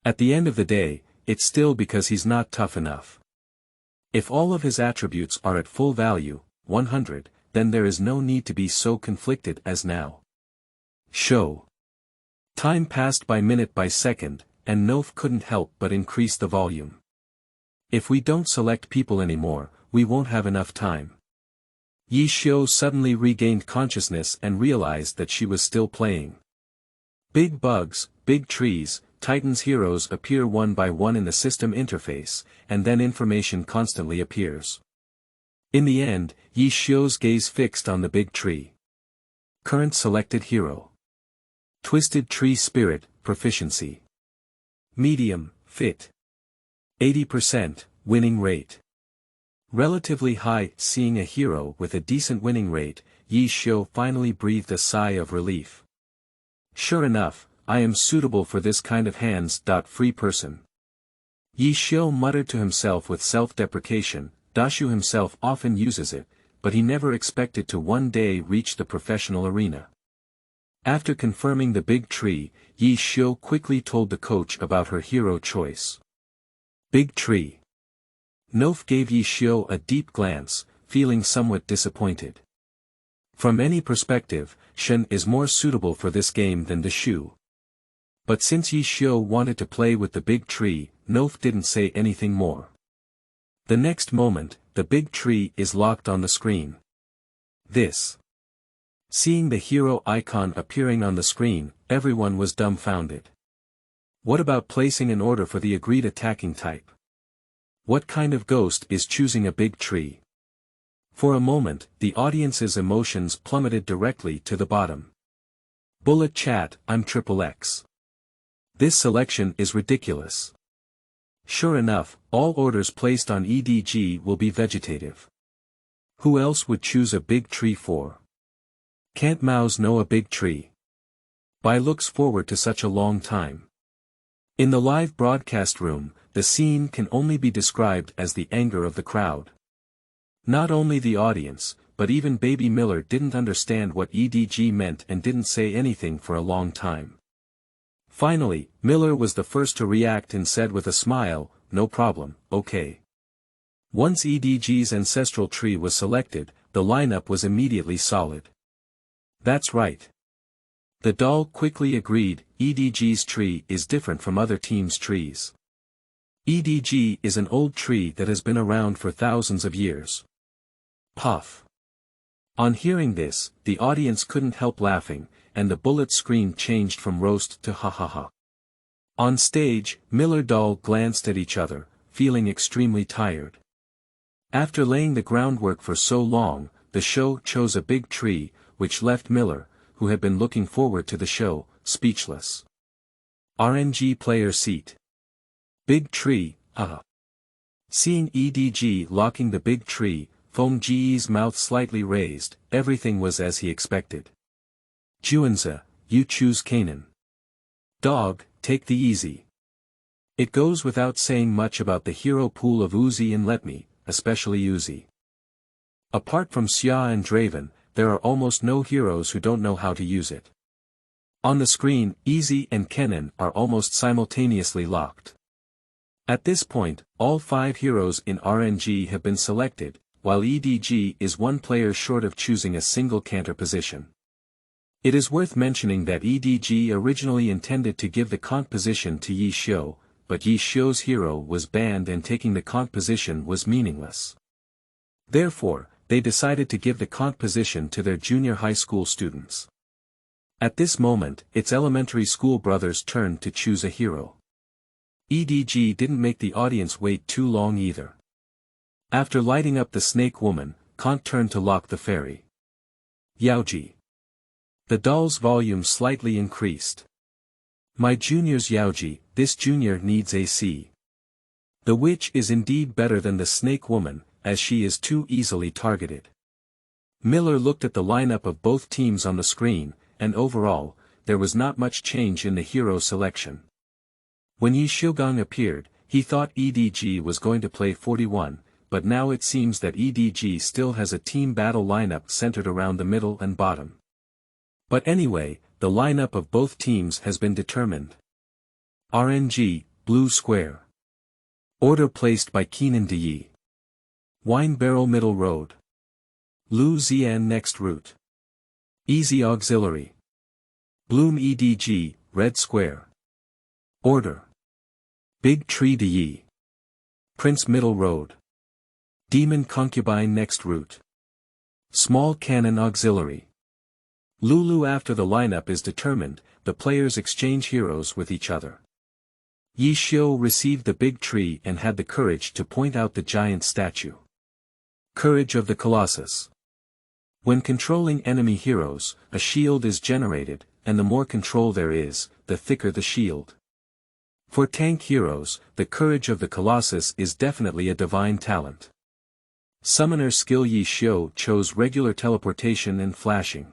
At the end of the day, it's still because he's not tough enough. If all of his attributes are at full value, 100, then there is no need to be so conflicted as now. Show. Time passed by minute by second, and Nof couldn't help but increase the volume. If we don't select people anymore, we won't have enough time. Yi Xiu suddenly regained consciousness and realized that she was still playing. Big bugs, big trees, Titan's heroes appear one by one in the system interface, and then information constantly appears. In the end, Yi Xiu's gaze fixed on the big tree. Current selected hero. Twisted Tree Spirit, Proficiency. Medium, Fit. 80%, Winning Rate. Relatively high. Seeing a hero with a decent winning rate, Yi Xiu finally breathed a sigh of relief. Sure enough, I am suitable for this kind of hands-free person. Yi Xiu muttered to himself with self-deprecation. Dashu himself often uses it, but he never expected to one day reach the professional arena. After confirming the big tree, Yi Xiu quickly told the coach about her hero choice. Big tree. Nof gave Yi Xiu a deep glance, feeling somewhat disappointed. From any perspective, Shen is more suitable for this game than Dashu. But since Yi Xiu wanted to play with the big tree, Nof didn't say anything more. The next moment, the big tree is locked on the screen. This. Seeing the hero icon appearing on the screen, everyone was dumbfounded. What about placing an order for the agreed attacking type? What kind of ghost is choosing a big tree? For a moment, the audience's emotions plummeted directly to the bottom. Bullet chat, I'm XXX. This selection is ridiculous. Sure enough, all orders placed on EDG will be vegetative. Who else would choose a big tree for? Can't Maos know a big tree? Bai looks forward to such a long time. In the live broadcast room, the scene can only be described as the anger of the crowd. Not only the audience, but even Baby Miller didn't understand what EDG meant and didn't say anything for a long time. Finally, Miller was the first to react and said with a smile, "No problem, okay." Once EDG's ancestral tree was selected, the lineup was immediately solid. That's right. The doll quickly agreed, EDG's tree is different from other teams' trees. EDG is an old tree that has been around for thousands of years. Puff. On hearing this, the audience couldn't help laughing, and the bullet scream changed from roast to ha ha ha. On stage, Miller doll glanced at each other, feeling extremely tired. After laying the groundwork for so long, the show chose a big tree, which left Miller, who had been looking forward to the show, speechless. RNG player seat. Big tree, Seeing EDG locking the big tree, Fong Ji's mouth slightly raised, everything was as he expected. Juanza, you choose Kanan. Dog, take the easy. It goes without saying much about the hero pool of Uzi and Letme, especially Uzi. Apart from Xia and Draven, there are almost no heroes who don't know how to use it. On the screen, Easy and Kennen are almost simultaneously locked. At this point, all 5 heroes in RNG have been selected, while EDG is one player short of choosing a single canter position. It is worth mentioning that EDG originally intended to give the Kant position to Yi Xiu, but Yi Xiu's hero was banned and taking the Kant position was meaningless. Therefore, they decided to give the Kant position to their junior high school students. At this moment, it's elementary school brothers' turn to choose a hero. EDG didn't make the audience wait too long either. After lighting up the snake woman, Kant turned to lock the fairy. Yaoji. The doll's volume slightly increased. My junior's Yaoji, this junior needs AC. The witch is indeed better than the snake woman, as she is too easily targeted. Miller looked at the lineup of both teams on the screen, and overall, there was not much change in the hero selection. When Yi Xiugang appeared, he thought EDG was going to play 41, but now it seems that EDG still has a team battle lineup centered around the middle and bottom. But anyway, the lineup of both teams has been determined. RNG, Blue Square. Order placed by Keenan Yi. Wine Barrel Middle Road. Lu Zian Next Route. Easy Auxiliary. Bloom EDG, Red Square. Order. Big Tree Yi. Prince Middle Road. Demon Concubine Next Route. Small Cannon Auxiliary. Lulu. After the lineup is determined, the players exchange heroes with each other. Yi Xiu received the big tree and had the courage to point out the giant statue. Courage of the Colossus. When controlling enemy heroes, a shield is generated, and the more control there is, the thicker the shield. For tank heroes, the courage of the Colossus is definitely a divine talent. Summoner skill. Yi Xiu chose regular teleportation and flashing.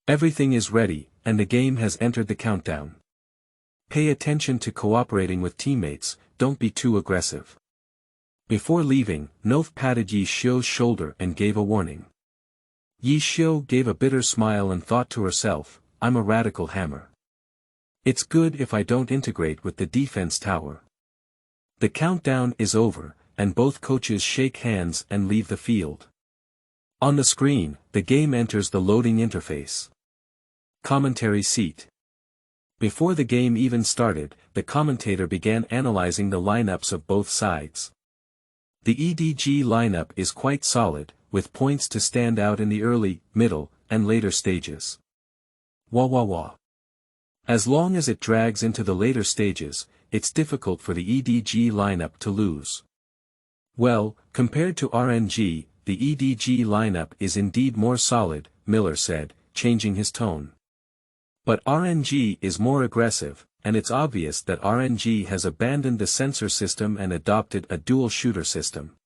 Everything is ready, and the game has entered the countdown. Pay attention to cooperating with teammates, don't be too aggressive. Before leaving, Nof patted Yi Xiu's shoulder and gave a warning. Yi Xiu gave a bitter smile and thought to herself, I'm a radical hammer. It's good if I don't integrate with the defense tower. The countdown is over, and both coaches shake hands and leave the field. On the screen, the game enters the loading interface. Commentary seat. Before the game even started, the commentator began analyzing the lineups of both sides. The EDG lineup is quite solid, with points to stand out in the early, middle, and later stages. Wah wah wah. As long as it drags into the later stages, it's difficult for the EDG lineup to lose. Well, compared to RNG, the EDG lineup is indeed more solid, Miller said, changing his tone. But RNG is more aggressive, and it's obvious that RNG has abandoned the sensor system and adopted a dual shooter system.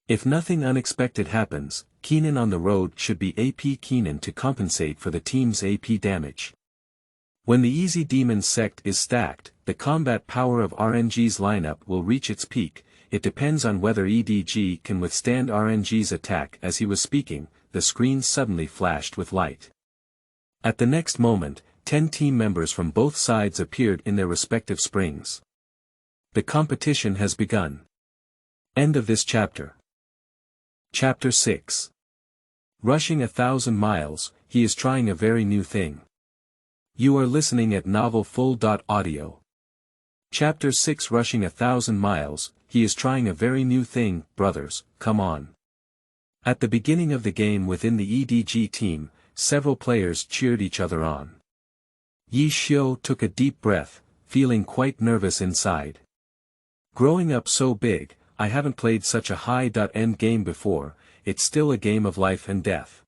If nothing unexpected happens, Keenan on the road should be AP Keenan to compensate for the team's AP damage. When the Easy Demon sect is stacked, the combat power of RNG's lineup will reach its peak. It depends on whether EDG can withstand RNG's attack. As he was speaking, the screen suddenly flashed with light. At the next moment, 10 team members from both sides appeared in their respective springs. The competition has begun. End of this chapter. Chapter 6. Rushing 1,000 miles, he is trying a very new thing. You are listening at Novel Full.audio. Chapter 6 Rushing 1,000 miles, he is trying a very new thing, brothers, come on. At the beginning of the game within the EDG team, several players cheered each other on. Yi Xiu took a deep breath, feeling quite nervous inside. Growing up so big, I haven't played such a high-end game before, it's still a game of life and death.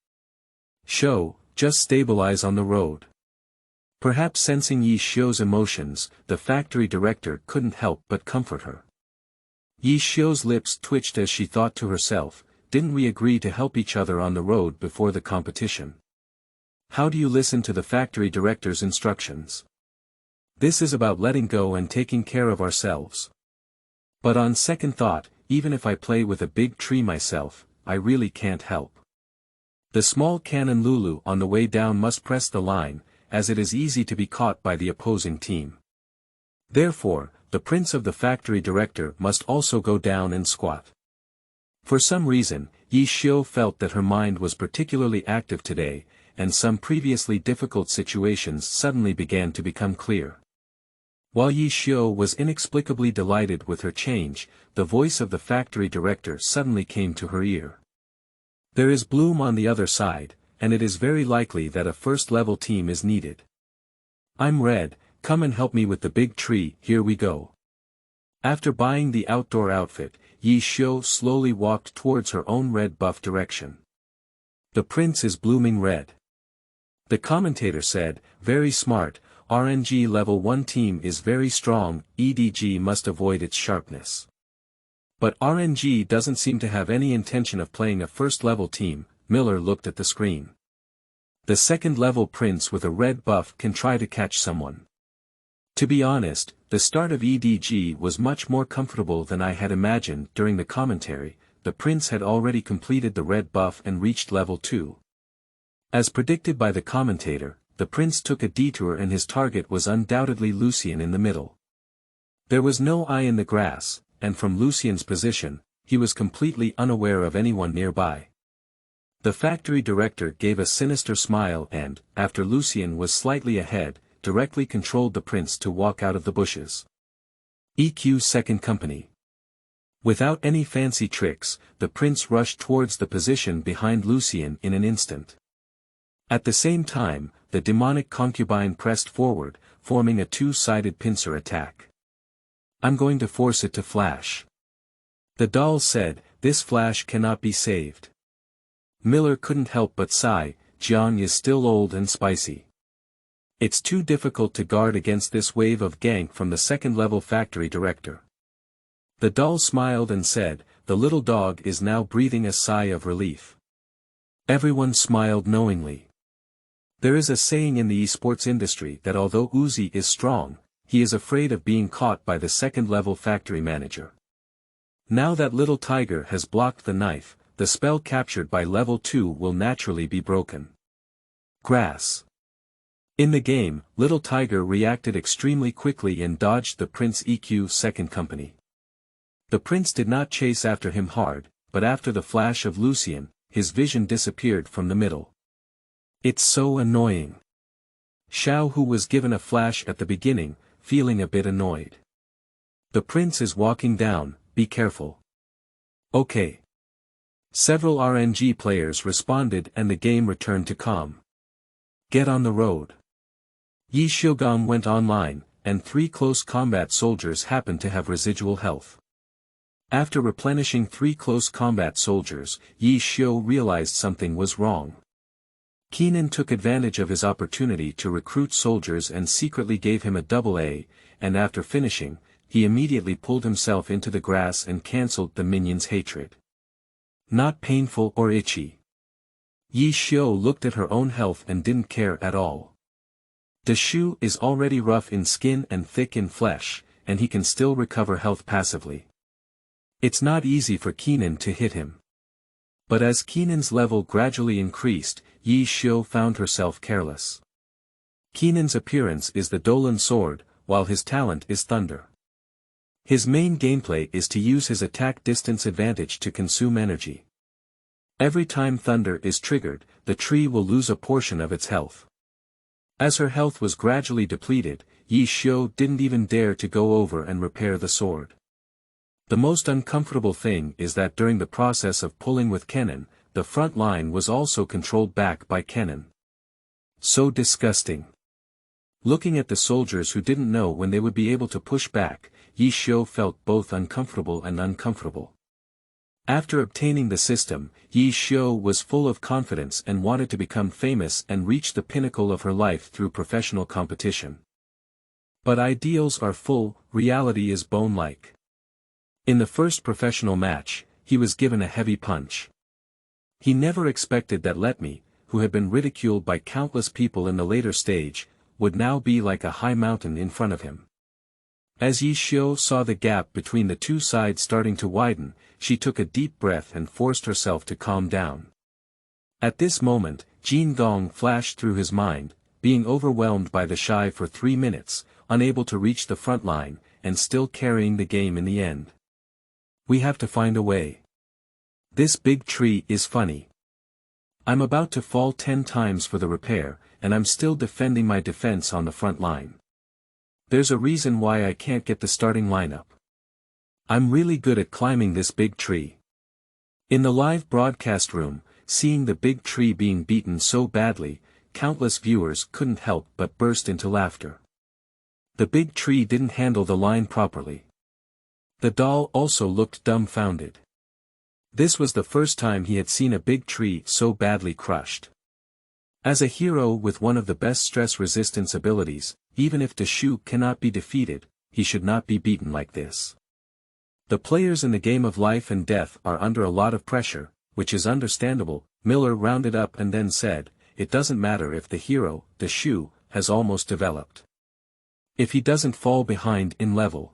Xiu, just stabilize on the road. Perhaps sensing Yi Xiu's emotions, the factory director couldn't help but comfort her. Yi Xiu's lips twitched as she thought to herself, didn't we agree to help each other on the road before the competition? How do you listen to the factory director's instructions? This is about letting go and taking care of ourselves. But on second thought, even if I play with a big tree myself, I really can't help. The small cannon Lulu on the way down must press the line, as it is easy to be caught by the opposing team. Therefore, the prince of the factory director must also go down and squat. For some reason, Yi Xiu felt that her mind was particularly active today, and some previously difficult situations suddenly began to become clear. While Yi Xiu was inexplicably delighted with her change, the voice of the factory director suddenly came to her ear. There is bloom on the other side, and it is very likely that a first-level team is needed. I'm red, come and help me with the big tree, here we go. After buying the outdoor outfit, Yi Xiu slowly walked towards her own red buff direction. The prince is blooming red. The commentator said, very smart, RNG level 1 team is very strong, EDG must avoid its sharpness. But RNG doesn't seem to have any intention of playing a first-level team, Miller looked at the screen. The second-level prince with a red buff can try to catch someone. To be honest, the start of EDG was much more comfortable than I had imagined. During the commentary, the prince had already completed the red buff and reached level 2. As predicted by the commentator, the prince took a detour and his target was undoubtedly Lucien in the middle. There was no eye in the grass, and from Lucien's position, he was completely unaware of anyone nearby. The factory director gave a sinister smile and, after Lucien was slightly ahead, directly controlled the prince to walk out of the bushes. EQ Second Company. Without any fancy tricks, the prince rushed towards the position behind Lucien in an instant. At the same time, the demonic concubine pressed forward, forming a two-sided pincer attack. I'm going to force it to flash. The doll said, this flash cannot be saved. Miller couldn't help but sigh, Jiang is still old and spicy. It's too difficult to guard against this wave of gank from the second-level factory director. The doll smiled and said, the little dog is now breathing a sigh of relief. Everyone smiled knowingly. There is a saying in the esports industry that although Uzi is strong, he is afraid of being caught by the second-level factory manager. Now that little tiger has blocked the knife, the spell captured by level 2 will naturally be broken. Grass. In the game, little tiger reacted extremely quickly and dodged the prince EQ Second Company. The prince did not chase after him hard, but after the flash of Lucien, his vision disappeared from the middle. It's so annoying. Xiao, who was given a flash at the beginning, feeling a bit annoyed. The prince is walking down, be careful. Okay. Several RNG players responded and the game returned to calm. Get on the road. Yi Xiugang went online, and 3 close combat soldiers happened to have residual health. After replenishing 3 close combat soldiers, Yi Xiu realized something was wrong. Keenan took advantage of his opportunity to recruit soldiers and secretly gave him a AA, and after finishing, he immediately pulled himself into the grass and cancelled the minion's hatred. Not painful or itchy. Yi Xiu looked at her own health and didn't care at all. The Shu is already rough in skin and thick in flesh, and he can still recover health passively. It's not easy for Keenan to hit him. But as Keenan's level gradually increased, Yi Xiu found herself careless. Keenan's appearance is the Dolan sword, while his talent is thunder. His main gameplay is to use his attack distance advantage to consume energy. Every time thunder is triggered, the tree will lose a portion of its health. As her health was gradually depleted, Yi Xiu didn't even dare to go over and repair the sword. The most uncomfortable thing is that during the process of pulling with Kennen, the front line was also controlled back by Kennen. So disgusting. Looking at the soldiers who didn't know when they would be able to push back, Yi Xiu felt both uncomfortable and uncomfortable. After obtaining the system, Yi Xiu was full of confidence and wanted to become famous and reach the pinnacle of her life through professional competition. But ideals are full, reality is bone-like. In the first professional match, he was given a heavy punch. He never expected that Letme, who had been ridiculed by countless people in the later stage, would now be like a high mountain in front of him. As Yi Xiu saw the gap between the two sides starting to widen, she took a deep breath and forced herself to calm down. At this moment, Jin Gong flashed through his mind, being overwhelmed by the shy for 3 minutes, unable to reach the front line, and still carrying the game in the end. We have to find a way. This big tree is funny. I'm about to fall 10 times for the repair, and I'm still defending my defense on the front line. There's a reason why I can't get the starting lineup. I'm really good at climbing this big tree. In the live broadcast room, seeing the big tree being beaten so badly, countless viewers couldn't help but burst into laughter. The big tree didn't handle the line properly. The doll also looked dumbfounded. This was the first time he had seen a big tree so badly crushed. As a hero with one of the best stress resistance abilities, even if Shu cannot be defeated, he should not be beaten like this. The players in the game of life and death are under a lot of pressure, which is understandable. Miller rounded up and then said, it doesn't matter if the hero, Shu, has almost developed. If he doesn't fall behind in level.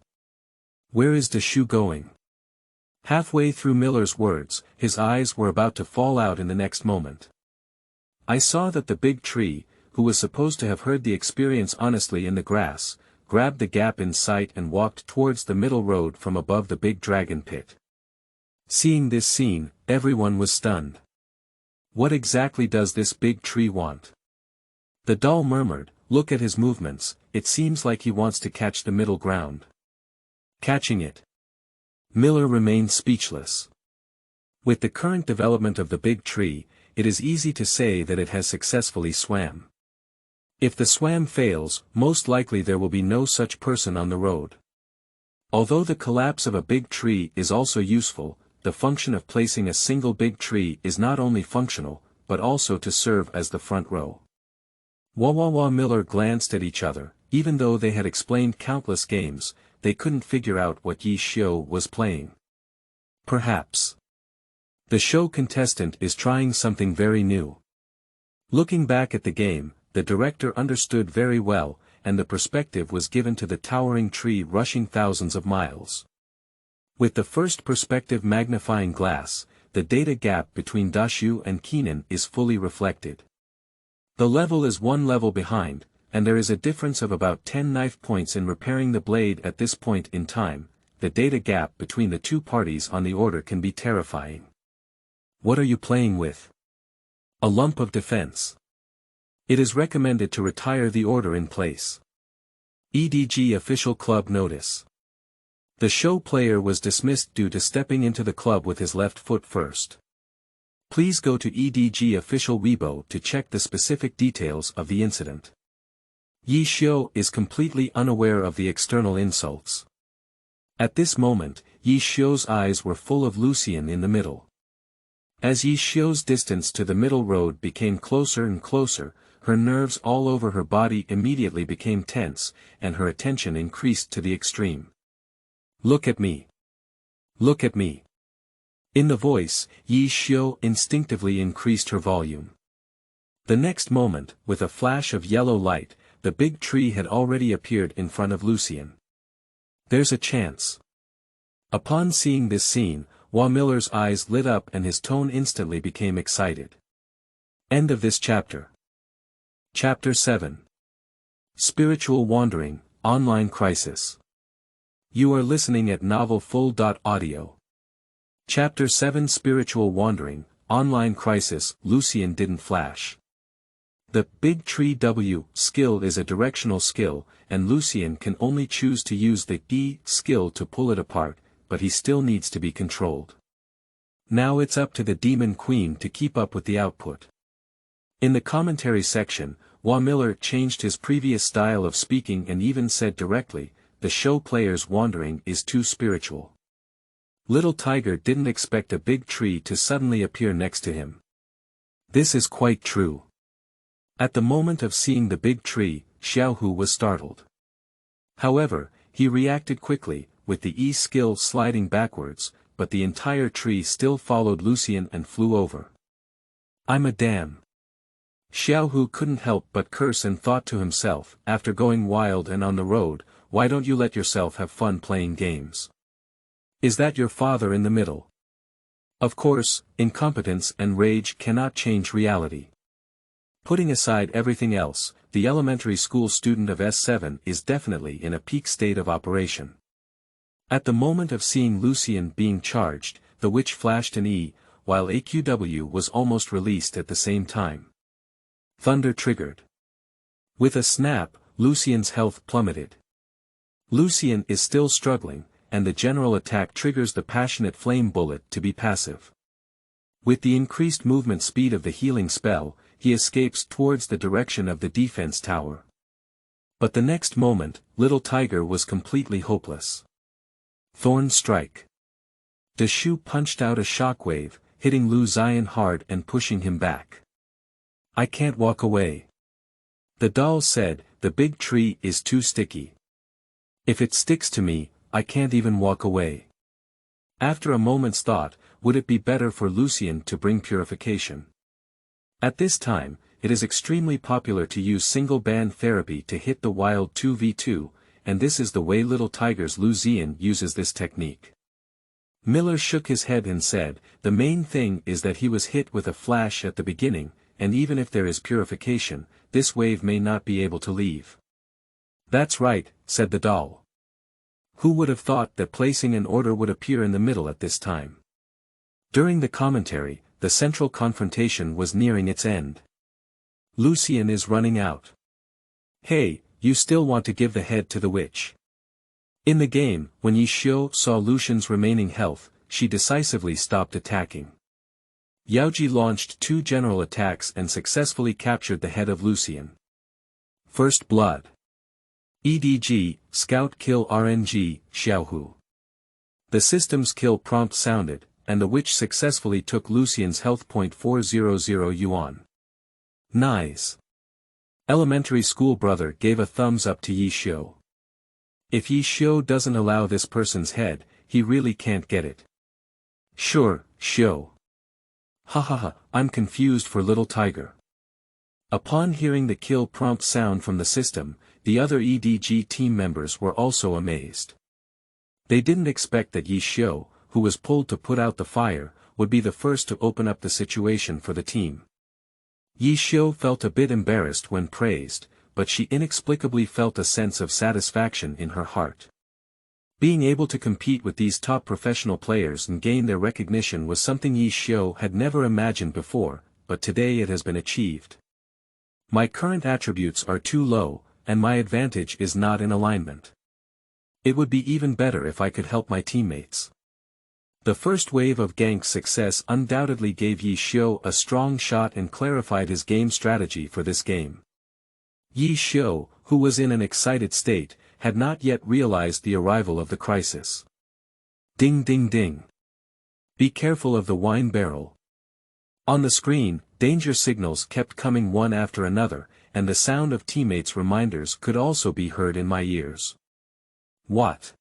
Where is Shu going? Halfway through Miller's words, his eyes were about to fall out in the next moment. I saw that the big tree, who was supposed to have heard the experience honestly in the grass, grabbed the gap in sight and walked towards the middle road from above the big dragon pit. Seeing this scene, everyone was stunned. What exactly does this big tree want? The doll murmured, look at his movements, it seems like he wants to catch the middle ground. Catching it. Miller remained speechless. With the current development of the big tree, it is easy to say that it has successfully swam. If the swam fails, most likely there will be no such person on the road. Although the collapse of a big tree is also useful, the function of placing a single big tree is not only functional, but also to serve as the front row. Wawawa Miller glanced at each other. Even though they had explained countless games, they couldn't figure out what Yi Xiu was playing. Perhaps the show contestant is trying something very new. Looking back at the game, the director understood very well, and the perspective was given to the towering tree rushing thousands of miles. With the first perspective magnifying glass, the data gap between Shu and Kennen is fully reflected. The level is one level behind, and there is a difference of about 10 knife points in repairing the blade at this point in time. The data gap between the two parties on the order can be terrifying. What are you playing with? A lump of defense. It is recommended to retire the order in place. EDG official club notice. The show player was dismissed due to stepping into the club with his left foot first. Please go to EDG official Weibo to check the specific details of the incident. Yi Xiu is completely unaware of the external insults. At this moment, Yi Xiu's eyes were full of Lucian in the middle. As Yi Xiu's distance to the middle road became closer and closer, her nerves all over her body immediately became tense, and her attention increased to the extreme. Look at me. Look at me. In the voice, Yi Xiu instinctively increased her volume. The next moment, with a flash of yellow light, the big tree had already appeared in front of Lucian. There's a chance. Upon seeing this scene, Wa Miller's eyes lit up and his tone instantly became excited. End of this chapter. Chapter 7. Spiritual Wandering, Online Crisis. You are listening at novelfull.audio. Chapter 7 Spiritual Wandering, online crisis, Lucian didn't flash. The Big Tree W skill is a directional skill, and Lucian can only choose to use the E skill to pull it apart, but he still needs to be controlled. Now it's up to the Demon Queen to keep up with the output. In the commentary section, Miller changed his previous style of speaking and even said directly, "The show player's wandering is too spiritual." Little Tiger didn't expect a big tree to suddenly appear next to him. This is quite true. At the moment of seeing the big tree, Xiaohu was startled. However, he reacted quickly, with the E skill sliding backwards, but the entire tree still followed Lucian and flew over. "I'm a damn." Xiaohu couldn't help but curse and thought to himself, after going wild and on the road, why don't you let yourself have fun playing games? Is that your father in the middle? Of course, incompetence and rage cannot change reality. Putting aside everything else, the elementary school student of S7 is definitely in a peak state of operation. At the moment of seeing Lucian being charged, the witch flashed an E, while AQW was almost released at the same time. Thunder triggered. With a snap, Lucian's health plummeted. Lucian is still struggling, and the general attack triggers the passionate flame bullet to be passive. With the increased movement speed of the healing spell, he escapes towards the direction of the defense tower. But the next moment, Little Tiger was completely hopeless. Thorn strike. The Shu punched out a shockwave, hitting Lu Ziyan hard and pushing him back. "I can't walk away." The doll said, "The big tree is too sticky. If it sticks to me, I can't even walk away." After a moment's thought, would it be better for Lucian to bring purification? At this time, it is extremely popular to use single band therapy to hit the wild 2v2, and this is the way Little Tiger's Lu Ziyan uses this technique. Miller shook his head and said, "The main thing is that he was hit with a flash at the beginning, and even if there is purification, this wave may not be able to leave." "That's right," said the doll. Who would have thought that placing an order would appear in the middle at this time? During the commentary, the central confrontation was nearing its end. Lucian is running out. "Hey, you still want to give the head to the witch?" In the game, when Yi Xiu saw Lucian's remaining health, she decisively stopped attacking. Yaoji launched 2 general attacks and successfully captured the head of Lucian. First blood. EDG, Scout kill RNG, Xiaohu. The system's kill prompt sounded, and the witch successfully took Lucian's health point 400 yuan. Nice. Elementary school brother gave a thumbs up to Yi Xiu. If Yi Xiu doesn't allow this person's head, he really can't get it. Sure, Xiu. Hahaha, I'm confused for Little Tiger. Upon hearing the kill prompt sound from the system, the other EDG team members were also amazed. They didn't expect that Yi Xiu, who was pulled to put out the fire, would be the first to open up the situation for the team. Yi Xiu felt a bit embarrassed when praised, but she inexplicably felt a sense of satisfaction in her heart. Being able to compete with these top professional players and gain their recognition was something Yi Xiu had never imagined before, but today it has been achieved. My current attributes are too low, and my advantage is not in alignment. It would be even better if I could help my teammates. The first wave of Gank's success undoubtedly gave Yi Xiu a strong shot and clarified his game strategy for this game. Yi Xiu, who was in an excited state, had not yet realized the arrival of the crisis. Ding ding ding. Be careful of the wine barrel. On the screen, danger signals kept coming one after another, and the sound of teammates' reminders could also be heard in my ears. What?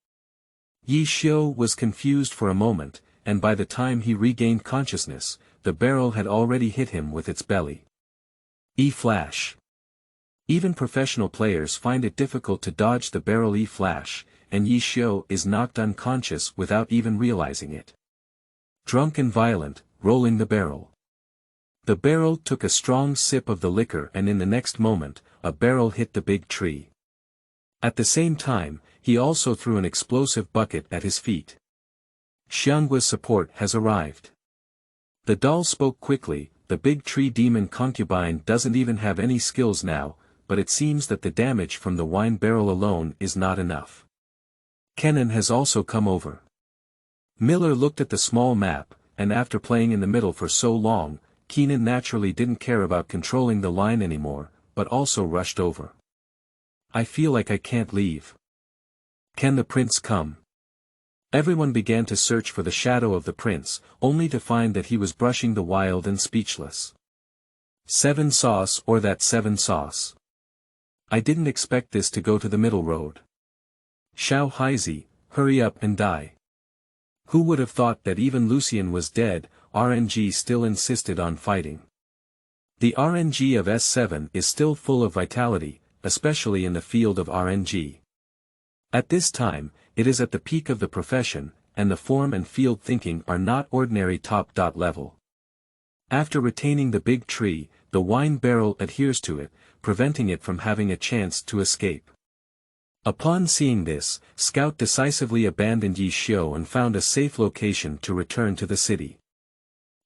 Yi Xiu was confused for a moment, and by the time he regained consciousness, the barrel had already hit him with its belly. E-flash. Even professional players find it difficult to dodge the barrel E-flash, and Yi Xiu is knocked unconscious without even realizing it. Drunk and violent, rolling the barrel. The barrel took a strong sip of the liquor and in the next moment, a barrel hit the big tree. At the same time, he also threw an explosive bucket at his feet. Xianggua's support has arrived. The doll spoke quickly. The big tree demon concubine doesn't even have any skills now, but it seems that the damage from the wine barrel alone is not enough. Kenan has also come over. Miller looked at the small map, and after playing in the middle for so long, Kenan naturally didn't care about controlling the line anymore, but also rushed over. I feel like I can't leave. Can the prince come? Everyone began to search for the shadow of the prince, only to find that he was brushing the wild and speechless. 7 sauce or that 7 sauce. I didn't expect this to go to the middle road. Xiao Haizi, hurry up and die. Who would have thought that even Lucien was dead? RNG still insisted on fighting. The RNG of S7 is still full of vitality, especially in the field of RNG. At this time, it is at the peak of the profession, and the form and field thinking are not ordinary top. Level. After retaining the big tree, the wine barrel adheres to it, preventing it from having a chance to escape. Upon seeing this, Scout decisively abandoned Yi Xiu and found a safe location to return to the city.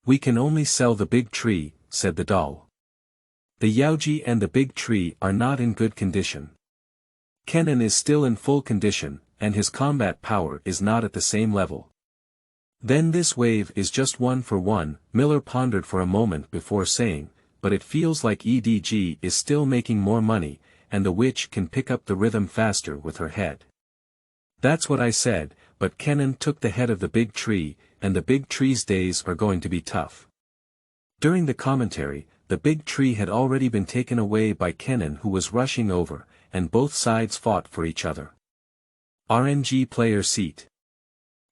We can only sell the big tree, said the doll. The Yaoji and the big tree are not in good condition. Kenan is still in full condition, and his combat power is not at the same level. Then this wave is just 1 for 1, Miller pondered for a moment before saying, but it feels like EDG is still making more money, and the witch can pick up the rhythm faster with her head. That's what I said, but Kenan took the head of the big tree, and the big tree's days are going to be tough. During the commentary, the big tree had already been taken away by Kenan, who was rushing over, and both sides fought for each other. RNG player seat.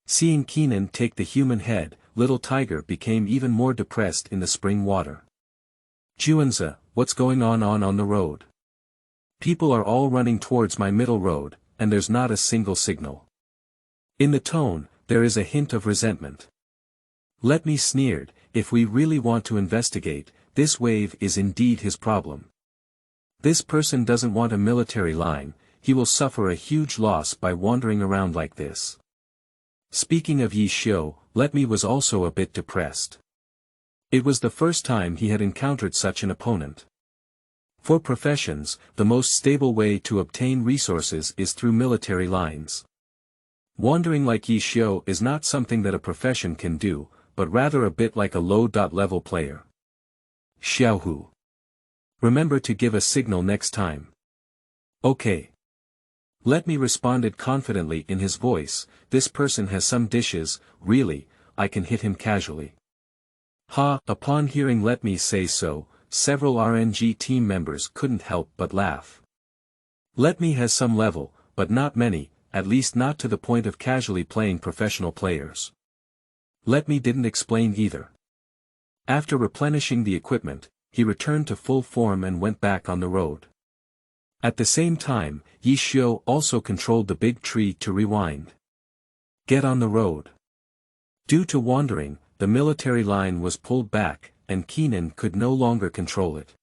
Seeing Kenan take the human head, Little Tiger became even more depressed in the spring water. Juanza, what's going on the road? People are all running towards my middle road, and there's not a single signal. In the tone, there is a hint of resentment. Letme sneered, if we really want to investigate, this wave is indeed his problem. This person doesn't want a military line, he will suffer a huge loss by wandering around like this. Speaking of Yi Xiu, Letme was also a bit depressed. It was the first time he had encountered such an opponent. For professions, the most stable way to obtain resources is through military lines. Wandering like Yi Xiu is not something that a profession can do, but rather a bit like a low-level player. Xiaohu. Remember to give a signal next time. Okay. Letme responded confidently in his voice, this person has some dishes, really, I can hit him casually. Ha! Upon hearing Letme say so, several RNG team members couldn't help but laugh. Letme has some level, but not many, at least not to the point of casually playing professional players. Letme didn't explain either. After replenishing the equipment, he returned to full form and went back on the road. At the same time, Yi Xiu also controlled the big tree to rewind. Get on the road. Due to wandering, the military line was pulled back, and Kenan could no longer control it.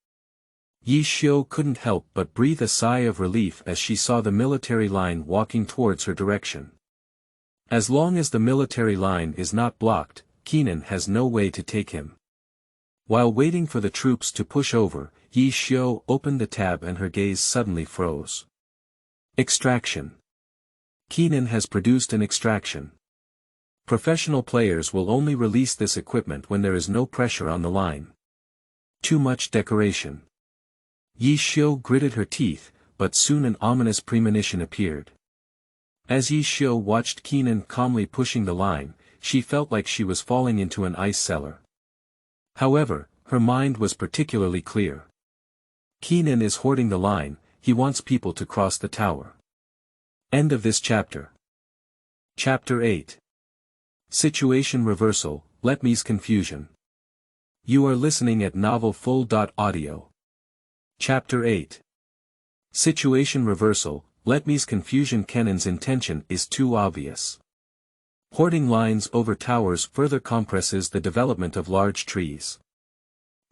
Yi Xiu couldn't help but breathe a sigh of relief as she saw the military line walking towards her direction. As long as the military line is not blocked, Kenan has no way to take him. While waiting for the troops to push over, Yi Xiu opened the tab and her gaze suddenly froze. Extraction. Kenan has produced an extraction. Professional players will only release this equipment when there is no pressure on the line. Too much decoration. Yi Xiu gritted her teeth, but soon an ominous premonition appeared. As Yi Xiu watched Kenan calmly pushing the line, she felt like she was falling into an ice cellar. However, her mind was particularly clear. Kenan is hoarding the line, he wants people to cross the tower. End of this chapter. Chapter 8. Situation Reversal, Letme's Confusion. You are listening at novelfull.audio. Chapter 8. Situation Reversal, Letme's Confusion. Kenan's intention is too obvious. Hoarding lines over towers further compresses the development of large trees.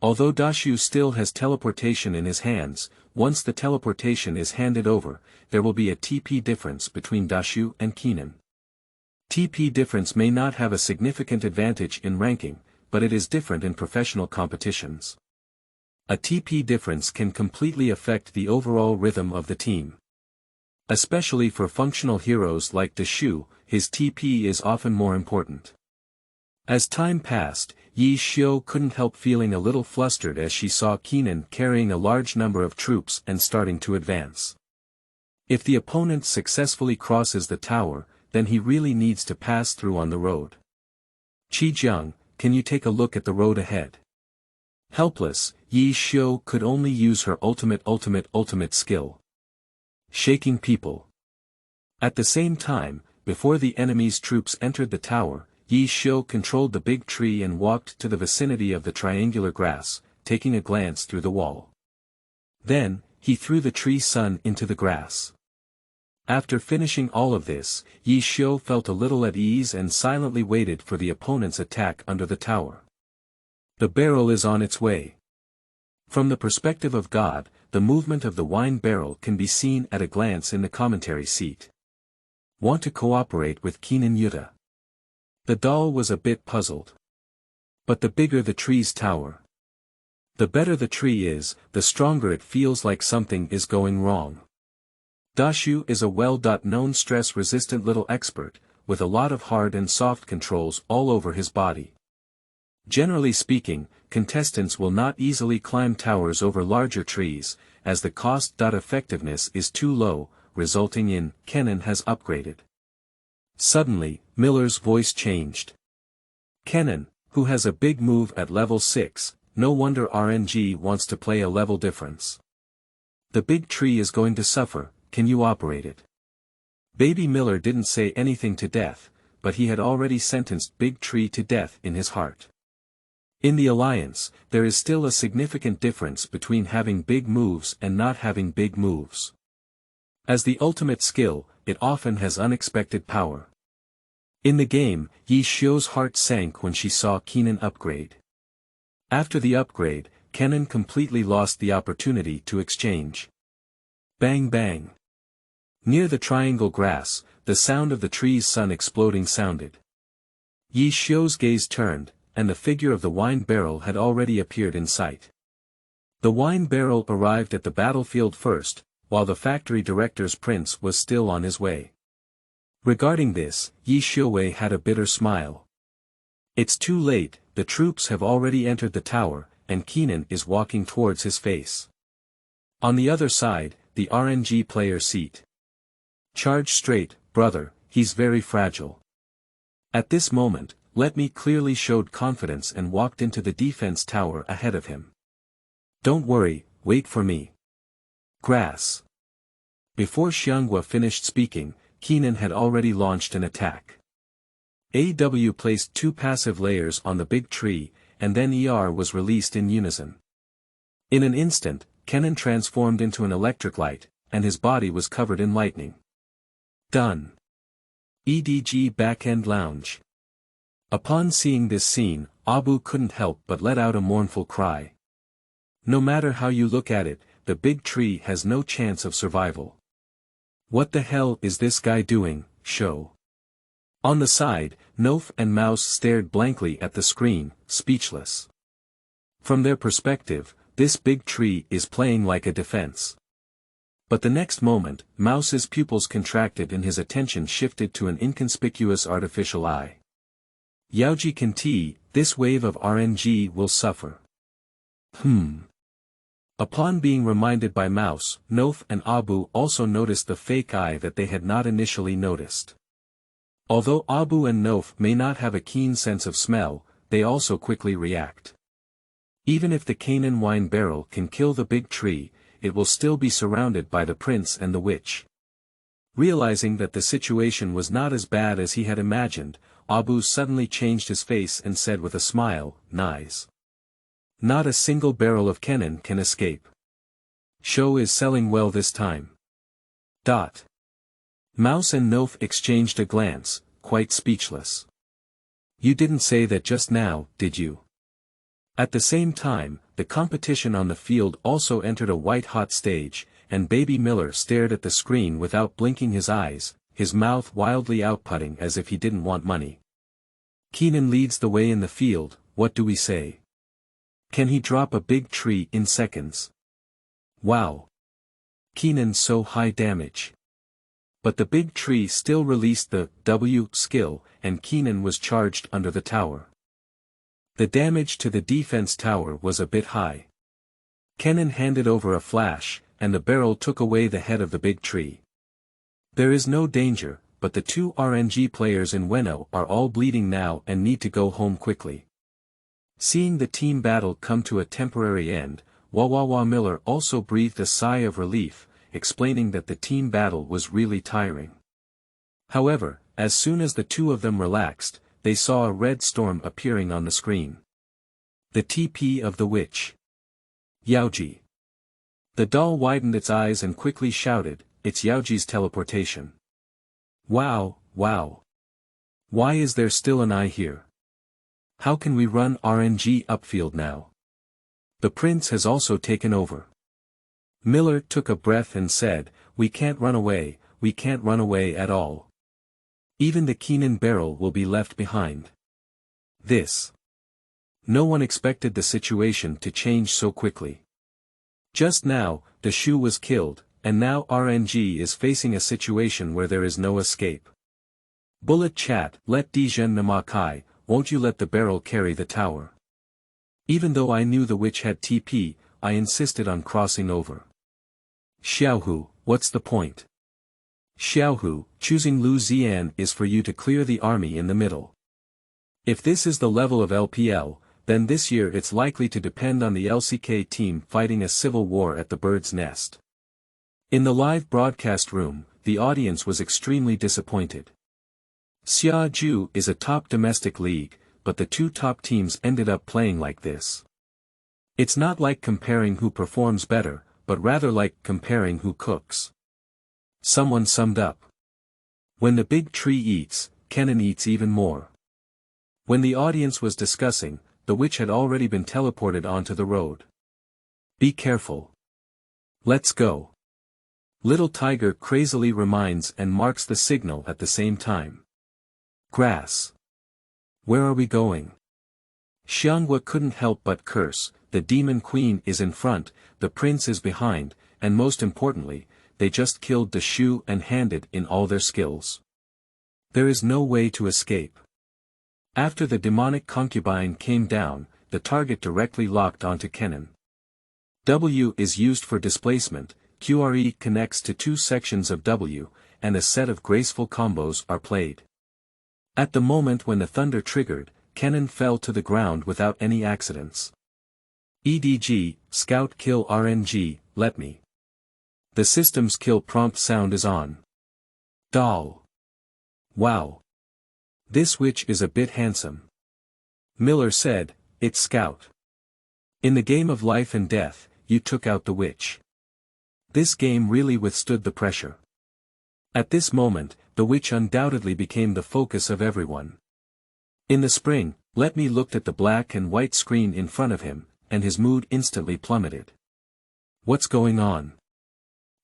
Although Dashu still has teleportation in his hands, once the teleportation is handed over, there will be a TP difference between Dashu and Kenan. TP difference may not have a significant advantage in ranking, but it is different in professional competitions. A TP difference can completely affect the overall rhythm of the team. Especially for functional heroes like Deshu, his TP is often more important. As time passed, Yi Xiu couldn't help feeling a little flustered as she saw Kenan carrying a large number of troops and starting to advance. If the opponent successfully crosses the tower, then he really needs to pass through on the road. Jiang, can you take a look at the road ahead? Helpless, Yi Xiu could only use her ultimate skill. Shaking people. At the same time, before the enemy's troops entered the tower, Yi Xiu controlled the big tree and walked to the vicinity of the triangular grass, taking a glance through the wall. Then, he threw the tree sun into the grass. After finishing all of this, Yi Xiu felt a little at ease and silently waited for the opponent's attack under the tower. The barrel is on its way. From the perspective of God, the movement of the wine barrel can be seen at a glance in the commentary seat. Want to cooperate with Kenan Yuta? The doll was a bit puzzled. But the bigger the tree's tower, the better the tree is, the stronger it feels like something is going wrong. Dashu is a well-known stress-resistant little expert, with a lot of hard and soft controls all over his body. Generally speaking, contestants will not easily climb towers over larger trees, as the cost-effectiveness is too low, resulting in, Kenan has upgraded. Suddenly, Miller's voice changed. Kenan, who has a big move at level 6, no wonder RNG wants to play a level difference. The big tree is going to suffer, can you operate it? Baby Miller didn't say anything to death, but he had already sentenced Big Tree to death in his heart. In the alliance, there is still a significant difference between having big moves and not having big moves. As the ultimate skill, it often has unexpected power. In the game, Yi Xiu's heart sank when she saw Kenan upgrade. After the upgrade, Kenan completely lost the opportunity to exchange. Bang bang. Near the triangle grass, the sound of the tree's sun exploding sounded. Yi Xiu's gaze turned, and the figure of the wine barrel had already appeared in sight. The wine barrel arrived at the battlefield first, while the factory director's prince was still on his way. Regarding this, Yi Xiuwei had a bitter smile. It's too late, the troops have already entered the tower, and Kenan is walking towards his face. On the other side, the RNG player seat. Charge straight, brother, he's very fragile. At this moment, Letme clearly showed confidence and walked into the defense tower ahead of him. Don't worry, wait for me. Grass. Before Xianghua finished speaking, Kenan had already launched an attack. AW placed 2 passive layers on the big tree, and then ER was released in unison. In an instant, Kenan transformed into an electric light, and his body was covered in lightning. Done. EDG Backend Lounge. Upon seeing this scene, Abu couldn't help but let out a mournful cry. No matter how you look at it, the big tree has no chance of survival. What the hell is this guy doing, Show? On the side, Nof and Mouse stared blankly at the screen, speechless. From their perspective, this big tree is playing like a defense. But the next moment, Mouse's pupils contracted and his attention shifted to an inconspicuous artificial eye. Yaoji can T, this wave of RNG will suffer. Upon being reminded by Mouse, Nof and Abu also noticed the fake eye that they had not initially noticed. Although Abu and Nof may not have a keen sense of smell, they also quickly react. Even if the Canaan wine barrel can kill the big tree, it will still be surrounded by the prince and the witch. Realizing that the situation was not as bad as he had imagined, Abu suddenly changed his face and said with a smile, "Nice. Not a single barrel of Kenan can escape. Show is selling well this time." Mouse and Nof exchanged a glance, quite speechless. You didn't say that just now, did you? At the same time, the competition on the field also entered a white-hot stage, and Baby Miller stared at the screen without blinking his eyes, his mouth wildly outputting as if he didn't want money. Kenan leads the way in the field, what do we say? Can he drop a big tree in seconds? Wow! Kenan so high damage. But the big tree still released the W skill, and Kenan was charged under the tower. The damage to the defense tower was a bit high. Kenan handed over a flash, and the barrel took away the head of the big tree. There is no danger, but the two RNG players in Weno are all bleeding now and need to go home quickly. Seeing the team battle come to a temporary end, Wawawa Miller also breathed a sigh of relief, explaining that the team battle was really tiring. However, as soon as the two of them relaxed, they saw a red storm appearing on the screen. The TP of the witch. Yaoji. The doll widened its eyes and quickly shouted, "It's Yaoji's teleportation." Wow, wow. Why is there still an eye here? How can we run RNG upfield now? The prince has also taken over. Miller took a breath and said, "We can't run away at all. Even the Kenan barrel will be left behind." No one expected the situation to change so quickly. Just now, the Shu was killed, and now RNG is facing a situation where there is no escape. Bullet chat, "Let Dijen Namakai, won't you let the barrel carry the tower?" Even though I knew the witch had TP, I insisted on crossing over. Xiaohu, what's the point? Xiaohu, choosing Lu Zian is for you to clear the army in the middle. If this is the level of LPL, then this year it's likely to depend on the LCK team fighting a civil war at the bird's nest. In the live broadcast room, the audience was extremely disappointed. Xia Ju is a top domestic league, but the two top teams ended up playing like this. It's not like comparing who performs better, but rather like comparing who cooks. Someone summed up. When the big tree eats, Kenan eats even more. When the audience was discussing, the witch had already been teleported onto the road. Be careful. Let's go. Little Tiger crazily reminds and marks the signal at the same time. Grass. Where are we going? Xianghua couldn't help but curse, the demon queen is in front, the prince is behind, and most importantly, they just killed the Shu and handed in all their skills. There is no way to escape. After the demonic concubine came down, the target directly locked onto Kenan. W is used for displacement, QRE connects to two sections of W, and a set of graceful combos are played. At the moment when the thunder triggered, Kenan fell to the ground without any accidents. EDG, Scout kill RNG, Letme. The system's kill prompt sound is on. Doll. Wow. This witch is a bit handsome. Miller said, "It's Scout. In the game of life and death, you took out the witch. This game really withstood the pressure." At this moment, the witch undoubtedly became the focus of everyone. In the spring, Letme looked at the black and white screen in front of him, and his mood instantly plummeted. What's going on?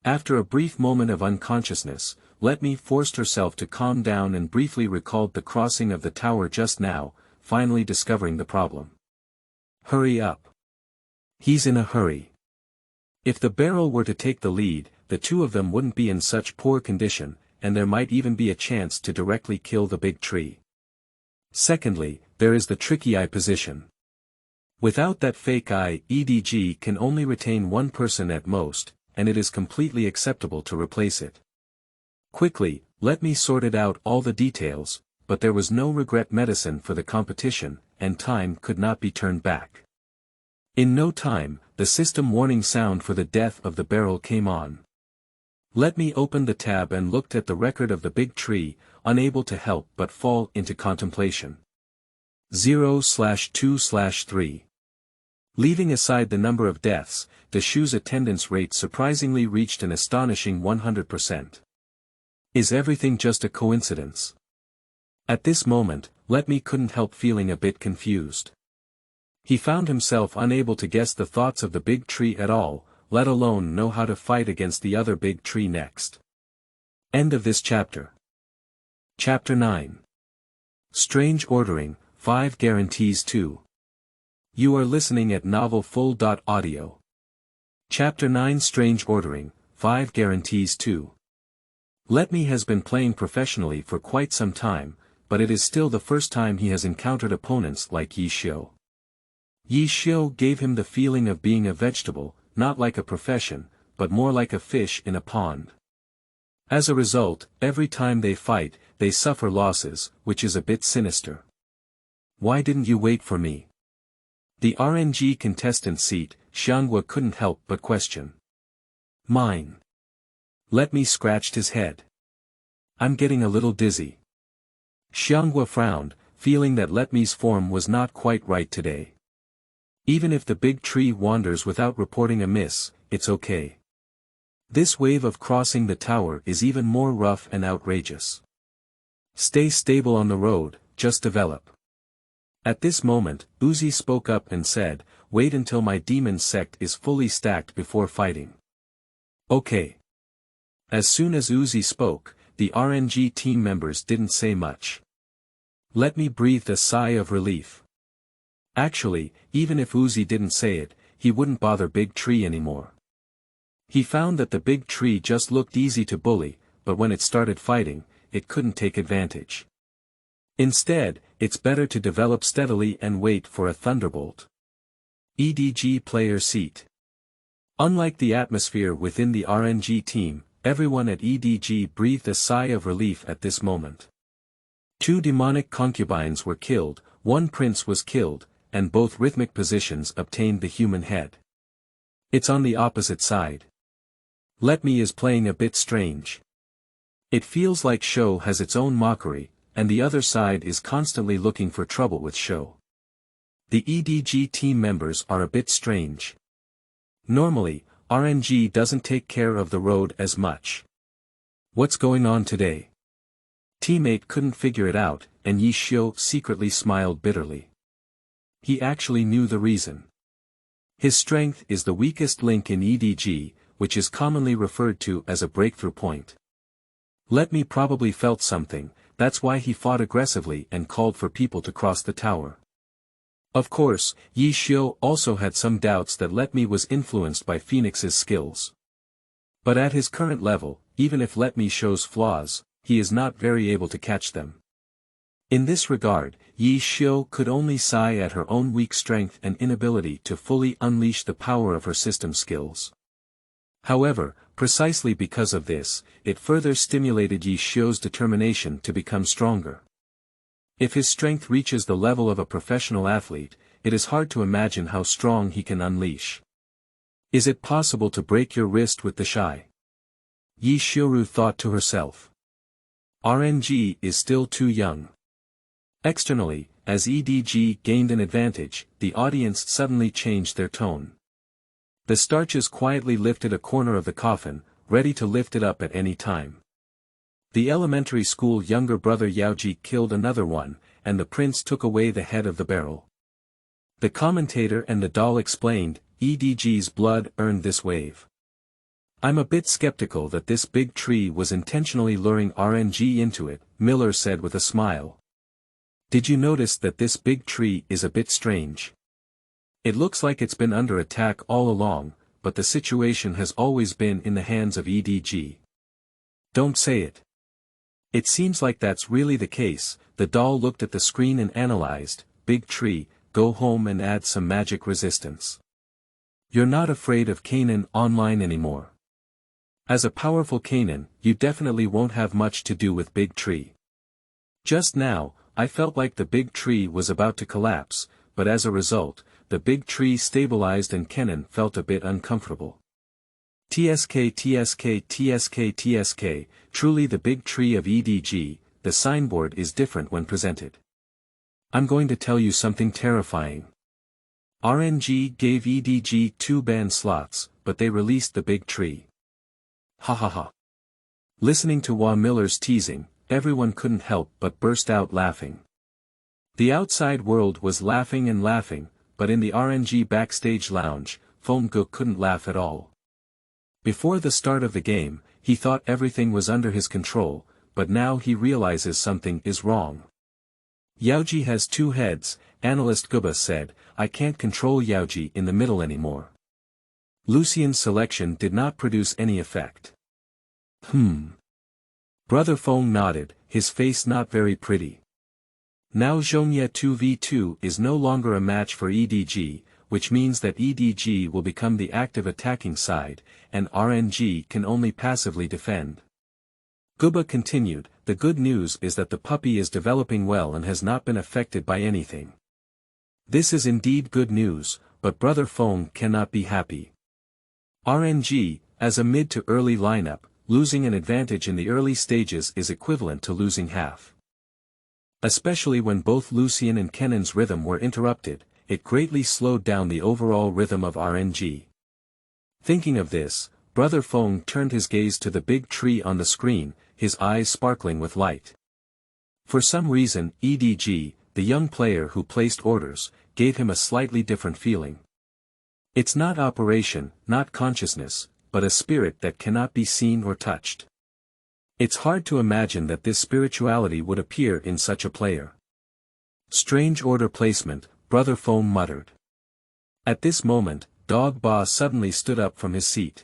After a brief moment of unconsciousness, Letme forced herself to calm down and briefly recalled the crossing of the tower just now, finally discovering the problem. Hurry up. He's in a hurry. If the barrel were to take the lead, the two of them wouldn't be in such poor condition, and there might even be a chance to directly kill the big tree. Secondly, there is the tricky eye position. Without that fake eye, EDG can only retain one person at most, and it is completely acceptable to replace it. Quickly, Letme sorted out all the details, but there was no regret medicine for the competition, and time could not be turned back. In no time, the system warning sound for the death of the barrel came on. Letme opened the tab and looked at the record of the big tree, unable to help but fall into contemplation. 0/2/3. Leaving aside the number of deaths, the Shu's attendance rate surprisingly reached an astonishing 100%. Is everything just a coincidence? At this moment, Letme couldn't help feeling a bit confused. He found himself unable to guess the thoughts of the big tree at all, let alone know how to fight against the other big tree next. End of this chapter. Chapter 9. Strange Ordering, 5 Guarantees 2. You are listening at Novel Full. Audio. Chapter 9 Strange Ordering, 5 Guarantees 2. Letme has been playing professionally for quite some time, but it is still the first time he has encountered opponents like Yi Xiu. Yi Xiu gave him the feeling of being a vegetable, not like a profession, but more like a fish in a pond. As a result, every time they fight, they suffer losses, which is a bit sinister. Why didn't you wait for me? The RNG contestant seat, Xianghua couldn't help but question. Mine. Letme scratched his head. I'm getting a little dizzy. Xianghua frowned, feeling that Letme's form was not quite right today. Even if the big tree wanders without reporting a miss, it's okay. This wave of crossing the tower is even more rough and outrageous. Stay stable on the road, just develop. At this moment, Uzi spoke up and said, wait until my demon sect is fully stacked before fighting. Okay. As soon as Uzi spoke, the RNG team members didn't say much. Letme breathed a sigh of relief. Actually, even if Uzi didn't say it, he wouldn't bother Big Tree anymore. He found that the Big Tree just looked easy to bully, but when it started fighting, it couldn't take advantage. Instead, it's better to develop steadily and wait for a thunderbolt. EDG player seat. Unlike the atmosphere within the RNG team, everyone at EDG breathed a sigh of relief at this moment. 2 demonic concubines were killed, 1 prince was killed, and both rhythmic positions obtained the human head. It's on the opposite side. Letme is playing a bit strange. It feels like Shou has its own mockery, and the other side is constantly looking for trouble with Shou. The EDG team members are a bit strange. Normally, RNG doesn't take care of the road as much. What's going on today? Teammate couldn't figure it out, and Yi Xiu secretly smiled bitterly. He actually knew the reason. His strength is the weakest link in EDG, which is commonly referred to as a breakthrough point. Letme probably felt something, that's why he fought aggressively and called for people to cross the tower. Of course, Yi Xiu also had some doubts that Letme was influenced by Phoenix's skills. But at his current level, even if Letme shows flaws, he is not very able to catch them. In this regard, Yi Xiu could only sigh at her own weak strength and inability to fully unleash the power of her system skills. However, precisely because of this, it further stimulated Yi Xiu's determination to become stronger. If his strength reaches the level of a professional athlete, it is hard to imagine how strong he can unleash. Is it possible to break your wrist with the Shai? Yi Xiu thought to herself. RNG is still too young. Externally, as EDG gained an advantage, the audience suddenly changed their tone. The starches quietly lifted a corner of the coffin, ready to lift it up at any time. The elementary school younger brother Yaoji killed another one, and the prince took away the head of the barrel. The commentator and the doll explained, EDG's blood earned this wave. I'm a bit skeptical that this big tree was intentionally luring RNG into it, Miller said with a smile. Did you notice that this big tree is a bit strange? It looks like it's been under attack all along, but the situation has always been in the hands of EDG. Don't say it. It seems like that's really the case. The doll looked at the screen and analyzed, Big Tree, go home and add some magic resistance. You're not afraid of Kanan online anymore. As a powerful Kanan, you definitely won't have much to do with Big Tree. Just now, I felt like the Big Tree was about to collapse, but as a result, the Big Tree stabilized and Kenan felt a bit uncomfortable. TSK, truly the Big Tree of EDG, the signboard is different when presented. I'm going to tell you something terrifying. RNG gave EDG 2 ban slots, but they released the Big Tree. Ha ha ha. Listening to Wa Miller's teasing, everyone couldn't help but burst out laughing. The outside world was laughing and laughing, but in the RNG backstage lounge, Fonguk couldn't laugh at all. Before the start of the game, he thought everything was under his control, but now he realizes something is wrong. Yaoji has 2 heads, analyst Guba said, I can't control Yaoji in the middle anymore. Lucian's selection did not produce any effect. Brother Feng nodded, his face not very pretty. Now Zhongye 2v2 is no longer a match for EDG, which means that EDG will become the active attacking side, and RNG can only passively defend. Guba continued, the good news is that the puppy is developing well and has not been affected by anything. This is indeed good news, but Brother Feng cannot be happy. RNG, as a mid to early lineup, losing an advantage in the early stages is equivalent to losing half. Especially when both Lucian and Kennan's rhythm were interrupted, it greatly slowed down the overall rhythm of RNG. Thinking of this, Brother Feng turned his gaze to the big tree on the screen, his eyes sparkling with light. For some reason, EDG, the young player who placed orders, gave him a slightly different feeling. It's not operation, not consciousness, but a spirit that cannot be seen or touched. It's hard to imagine that this spirituality would appear in such a player. Strange order placement, Brother Feng muttered. At this moment, Dog Ba suddenly stood up from his seat.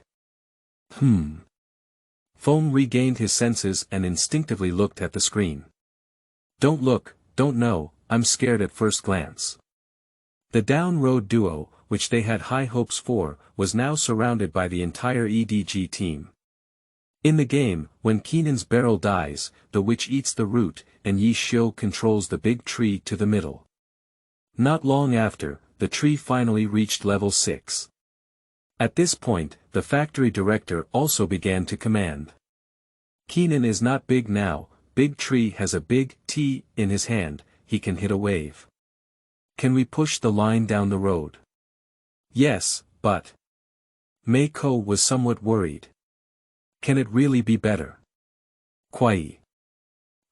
Feng regained his senses and instinctively looked at the screen. Don't look, don't know, I'm scared at first glance. The Down Road duo, which they had high hopes for, was now surrounded by the entire EDG team. In the game, when Keenan's barrel dies, the witch eats the root, and Yi Xiu controls the big tree to the middle. Not long after, the tree finally reached level 6. At this point, the factory director also began to command. Keenan is not big now, Big Tree has a big T in his hand, he can hit a wave. Can we push the line down the road? Yes, but... Mei Ko was somewhat worried. Can it really be better? Kwai.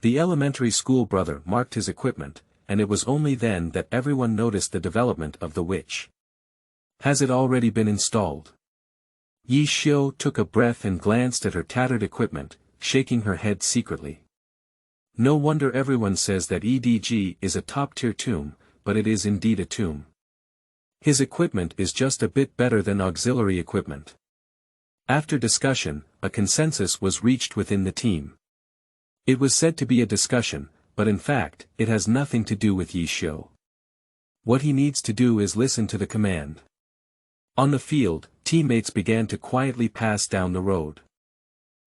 The elementary school brother marked his equipment, and it was only then that everyone noticed the development of the witch. Has it already been installed? Yi Xiu took a breath and glanced at her tattered equipment, shaking her head secretly. No wonder everyone says that EDG is a top-tier tomb, but it is indeed a tomb. His equipment is just a bit better than auxiliary equipment. After discussion, a consensus was reached within the team. It was said to be a discussion, but in fact, it has nothing to do with Yi Xiu. What he needs to do is listen to the command. On the field, teammates began to quietly pass down the road.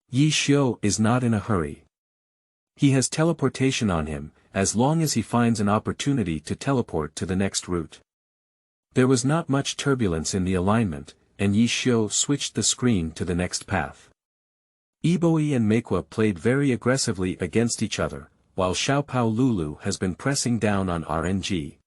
Yi Xiu is not in a hurry. He has teleportation on him, as long as he finds an opportunity to teleport to the next route. There was not much turbulence in the alignment, and Yi Xiu switched the screen to the next path. Iboi and Meikwa played very aggressively against each other, while Xiaopao Lulu has been pressing down on RNG.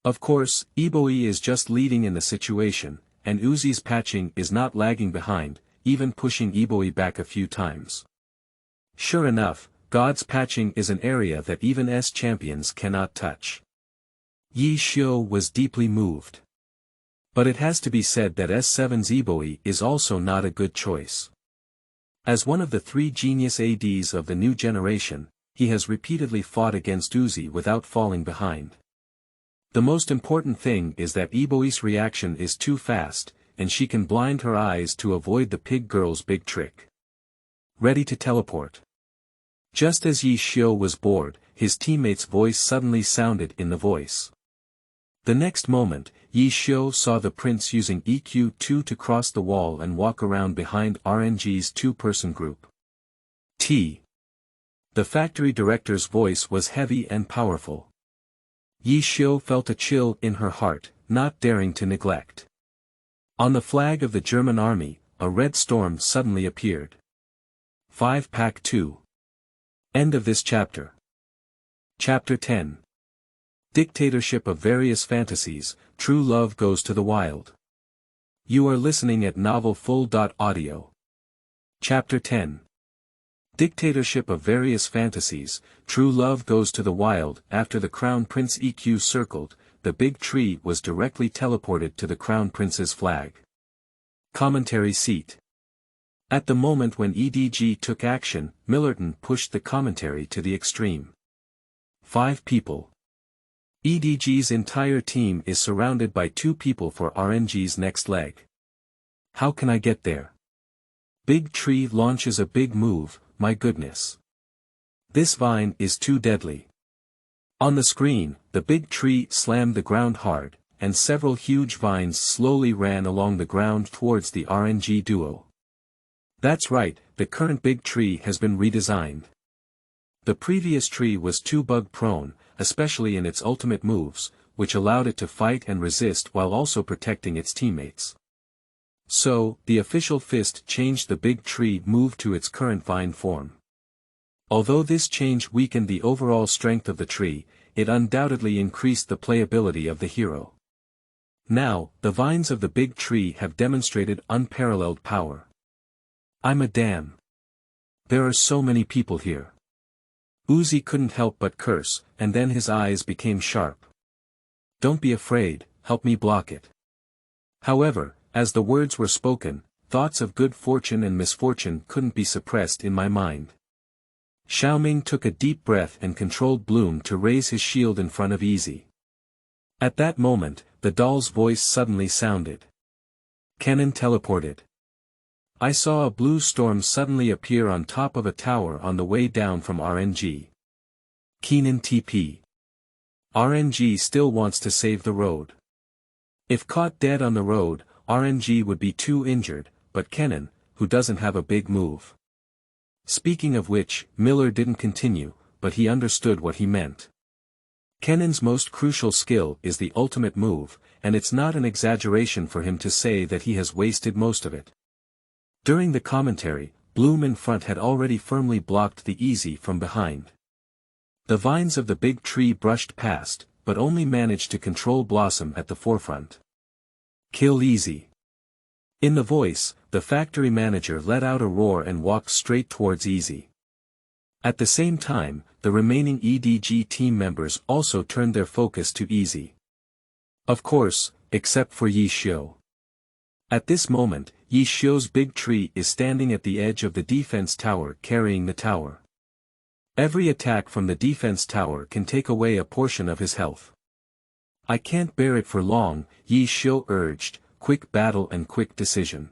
Of course, Iboi is just leading in the situation, and Uzi's patching is not lagging behind, even pushing Iboi back a few times. Sure enough, God's patching is an area that even S champions cannot touch. Yi Xiu was deeply moved. But it has to be said that S7's Iboi is also not a good choice. As one of the 3 genius ADs of the new generation, he has repeatedly fought against Uzi without falling behind. The most important thing is that Iboi's reaction is too fast, and she can blind her eyes to avoid the pig girl's big trick. Ready to teleport. Just as Yi Xiu was bored, his teammate's voice suddenly sounded in the voice. The next moment, Yi Xiu saw the prince using EQ2 to cross the wall and walk around behind RNG's 2-person group. The factory director's voice was heavy and powerful. Yi Xiu felt a chill in her heart, not daring to neglect. On the flag of the German army, a red storm suddenly appeared. 5 Pack 2. End of this chapter. Chapter 10. Dictatorship of Various Fantasies, True Love Goes to the Wild. You are listening at novelfull.audio. Chapter 10. Dictatorship of Various Fantasies, True Love Goes to the Wild. After the Crown Prince EQ circled, the big tree was directly teleported to the Crown Prince's flag. Commentary seat. At the moment when EDG took action, Millerton pushed the commentary to the extreme. 5 people. EDG's entire team is surrounded by 2 people for RNG's next leg. How can I get there? Big tree launches a big move, my goodness. This vine is too deadly. On the screen, the big tree slammed the ground hard, and several huge vines slowly ran along the ground towards the RNG duo. That's right, the current big tree has been redesigned. The previous tree was too bug-prone, especially in its ultimate moves, which allowed it to fight and resist while also protecting its teammates. So, the official fist changed the big tree move to its current vine form. Although this change weakened the overall strength of the tree, it undoubtedly increased the playability of the hero. Now, the vines of the big tree have demonstrated unparalleled power. I'm a damn. There are so many people here. Uzi couldn't help but curse, and then his eyes became sharp. Don't be afraid, help me block it. However, as the words were spoken, thoughts of good fortune and misfortune couldn't be suppressed in my mind. Xiaoming took a deep breath and controlled Bloom to raise his shield in front of Easy. At that moment, the doll's voice suddenly sounded. Kennen teleported. I saw a blue storm suddenly appear on top of a tower on the way down from RNG. Kennen TP. RNG still wants to save the road. If caught dead on the road, RNG would be too injured, but Kennen, who doesn't have a big move. Speaking of which, Miller didn't continue, but he understood what he meant. Kennen's most crucial skill is the ultimate move, and it's not an exaggeration for him to say that he has wasted most of it. During the commentary, Bloom in front had already firmly blocked the Easy from behind. The vines of the big tree brushed past, but only managed to control Blossom at the forefront. Kill Easy. In the voice, the factory manager let out a roar and walked straight towards Easy. At the same time, the remaining EDG team members also turned their focus to Easy. Of course, except for Yi Xiu. At this moment, Yi Xiu's big tree is standing at the edge of the defense tower carrying the tower. Every attack from the defense tower can take away a portion of his health. I can't bear it for long, Yi Xiu urged, quick battle and quick decision.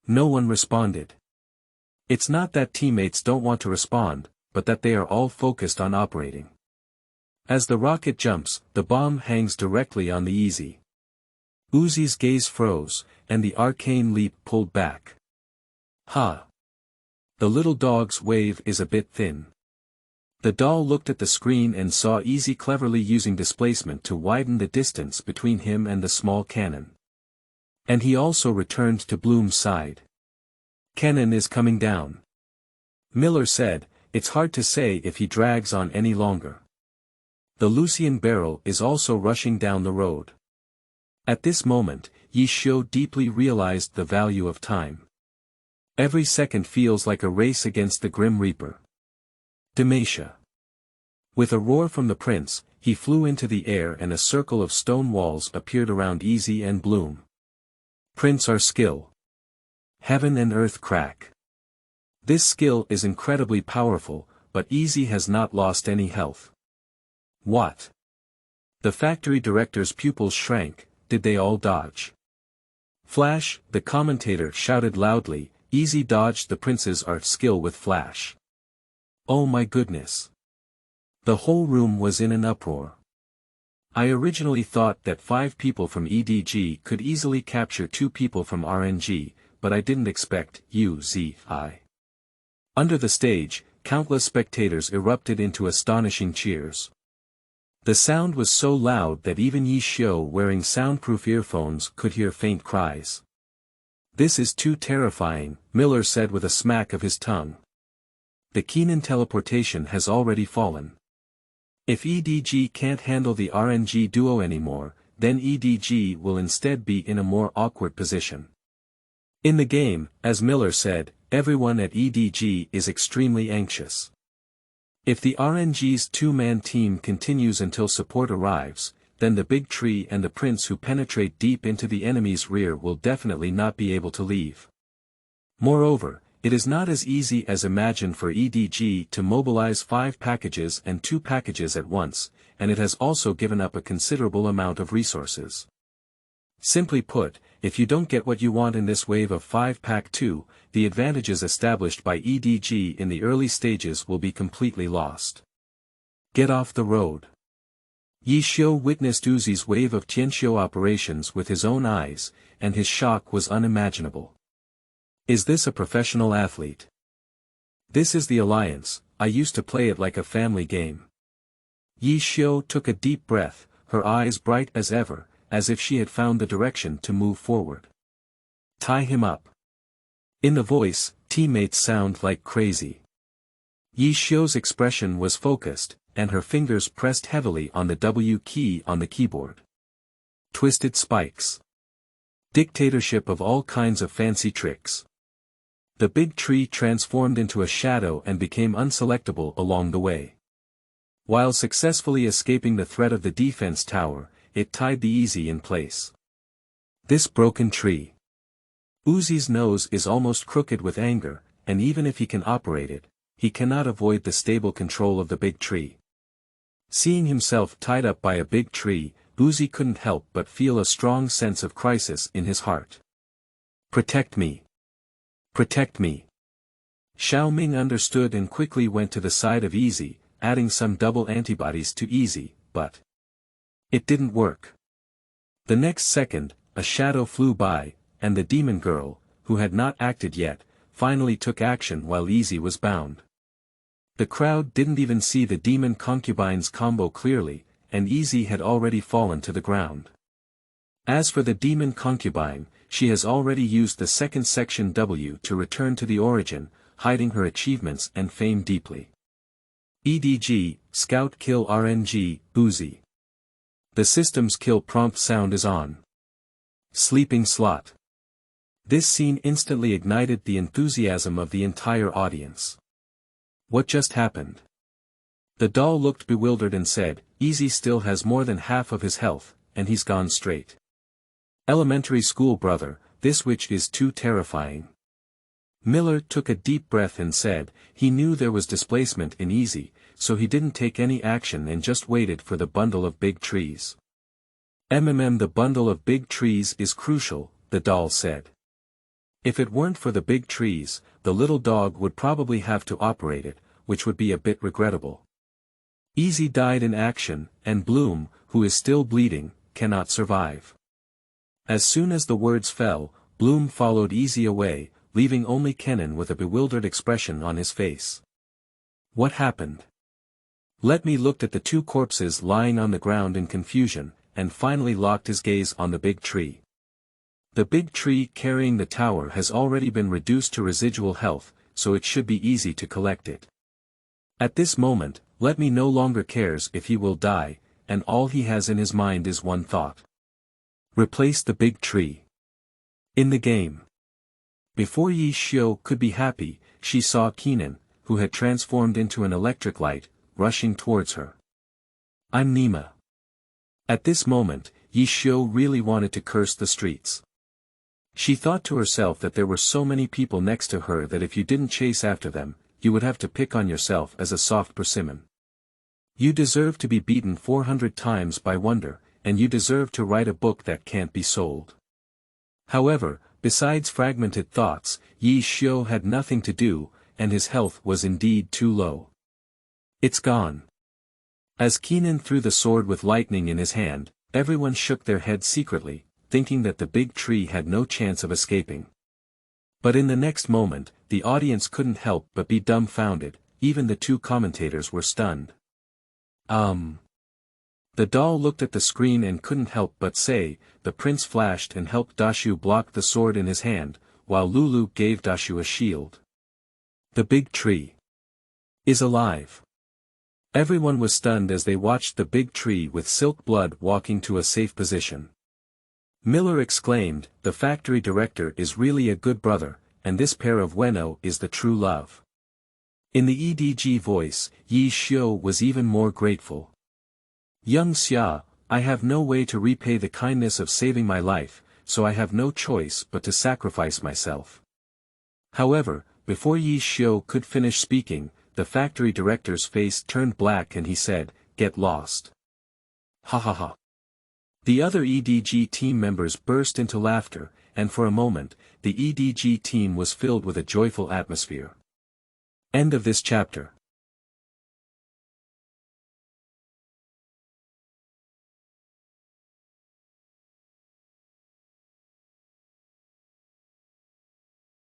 No one responded. It's not that teammates don't want to respond, but that they are all focused on operating. As the rocket jumps, the bomb hangs directly on the Easy. Uzi's gaze froze, and the arcane leap pulled back. Ha! The little dog's wave is a bit thin. The doll looked at the screen and saw Easy cleverly using displacement to widen the distance between him and the small cannon. And he also returned to Bloom's side. Kennen is coming down. Miller said, it's hard to say if he drags on any longer. The Lucian barrel is also rushing down the road. At this moment, Yi Xiu deeply realized the value of time. Every second feels like a race against the Grim Reaper. Demacia. With a roar from the prince, he flew into the air and a circle of stone walls appeared around Easy and Bloom. Prince our skill. Heaven and earth crack. This skill is incredibly powerful, but Easy has not lost any health. What? The factory director's pupils shrank. Did they all dodge? Flash, the commentator shouted loudly, Easy dodged the prince's art skill with Flash. Oh my goodness. The whole room was in an uproar. I originally thought that 5 people from EDG could easily capture 2 people from RNG, but I didn't expect Uzi. Under the stage, countless spectators erupted into astonishing cheers. The sound was so loud that even Yi Xiu wearing soundproof earphones could hear faint cries. This is too terrifying, Miller said with a smack of his tongue. The Kennen teleportation has already fallen. If EDG can't handle the RNG duo anymore, then EDG will instead be in a more awkward position. In the game, as Miller said, everyone at EDG is extremely anxious. If the RNG's 2-man team continues until support arrives, then the big tree and the prince who penetrate deep into the enemy's rear will definitely not be able to leave. Moreover, It is not as easy as imagined for EDG to mobilize 5 packages and 2 packages at once, and it has also given up a considerable amount of resources. Simply put, if you don't get what you want in this wave of 5-pack 2, the advantages established by EDG in the early stages will be completely lost. Get off the road. Yi Xiu witnessed Uzi's wave of Tianxiu operations with his own eyes, and his shock was unimaginable. Is this a professional athlete? This is the alliance, I used to play it like a family game. Yi Xiu took a deep breath, her eyes bright as ever, as if she had found the direction to move forward. Tie him up. In the voice, teammates sound like crazy. Yi Xiu's expression was focused, and her fingers pressed heavily on the W key on the keyboard. Twisted spikes. Dictatorship of all kinds of fancy tricks. The big tree transformed into a shadow and became unselectable along the way. While successfully escaping the threat of the defense tower, it tied the Easy in place. This broken tree. Uzi's nose is almost crooked with anger, and even if he can operate it, he cannot avoid the stable control of the big tree. Seeing himself tied up by a big tree, Uzi couldn't help but feel a strong sense of crisis in his heart. Protect me. Protect me. Xiao Ming understood and quickly went to the side of Easy, adding some double antibodies to Easy, but it didn't work. The next second, a shadow flew by, and the demon girl, who had not acted yet, finally took action while Easy was bound. The crowd didn't even see the demon concubine's combo clearly, and Easy had already fallen to the ground. As for the demon concubine, she has already used the second section W to return to the origin, hiding her achievements and fame deeply. EDG, Scout Kill RNG, Uzi. The system's kill prompt sound is on. Sleeping slot. This scene instantly ignited the enthusiasm of the entire audience. What just happened? The doll looked bewildered and said, Easy still has more than half of his health, and he's gone straight. Elementary school brother, this witch is too terrifying. Miller took a deep breath and said, he knew there was displacement in Easy, so he didn't take any action and just waited for the bundle of big trees. The bundle of big trees is crucial, the doll said. If it weren't for the big trees, the little dog would probably have to operate it, which would be a bit regrettable. Easy died in action, and Bloom, who is still bleeding, cannot survive. As soon as the words fell, Bloom followed Easy away, leaving only Kennen with a bewildered expression on his face. What happened? Letme looked at the 2 corpses lying on the ground in confusion, and finally locked his gaze on the big tree. The big tree carrying the tower has already been reduced to residual health, so it should be easy to collect it. At this moment, Letme no longer cares if he will die, and all he has in his mind is one thought. Replace the big tree. In the game. Before Yi Xiu could be happy, she saw Kenan, who had transformed into an electric light, rushing towards her. I'm Nima. At this moment, Yi Xiu really wanted to curse the streets. She thought to herself that there were so many people next to her that if you didn't chase after them, you would have to pick on yourself as a soft persimmon. You deserve to be beaten 400 times by Wonder, and you deserve to write a book that can't be sold. However, besides fragmented thoughts, Yi Xiu had nothing to do, and his health was indeed too low. It's gone. As Kenan threw the sword with lightning in his hand, everyone shook their heads secretly, thinking that the big tree had no chance of escaping. But in the next moment, the audience couldn't help but be dumbfounded, even the 2 commentators were stunned. The doll looked at the screen and couldn't help but say, the prince flashed and helped Dashu block the sword in his hand, while Lulu gave Dashu a shield. The big tree is alive. Everyone was stunned as they watched the big tree with Silk Blood walking to a safe position. Miller exclaimed, the factory director is really a good brother, and this pair of Weno is the true love. In the EDG voice, Yi Xiu was even more grateful. Young Xia, I have no way to repay the kindness of saving my life, so I have no choice but to sacrifice myself. However, Before Yi Xiu could finish speaking, the factory director's face turned black and he said, "Get lost." Ha ha ha. The other EDG team members burst into laughter, and for a moment, the EDG team was filled with a joyful atmosphere. End of this chapter.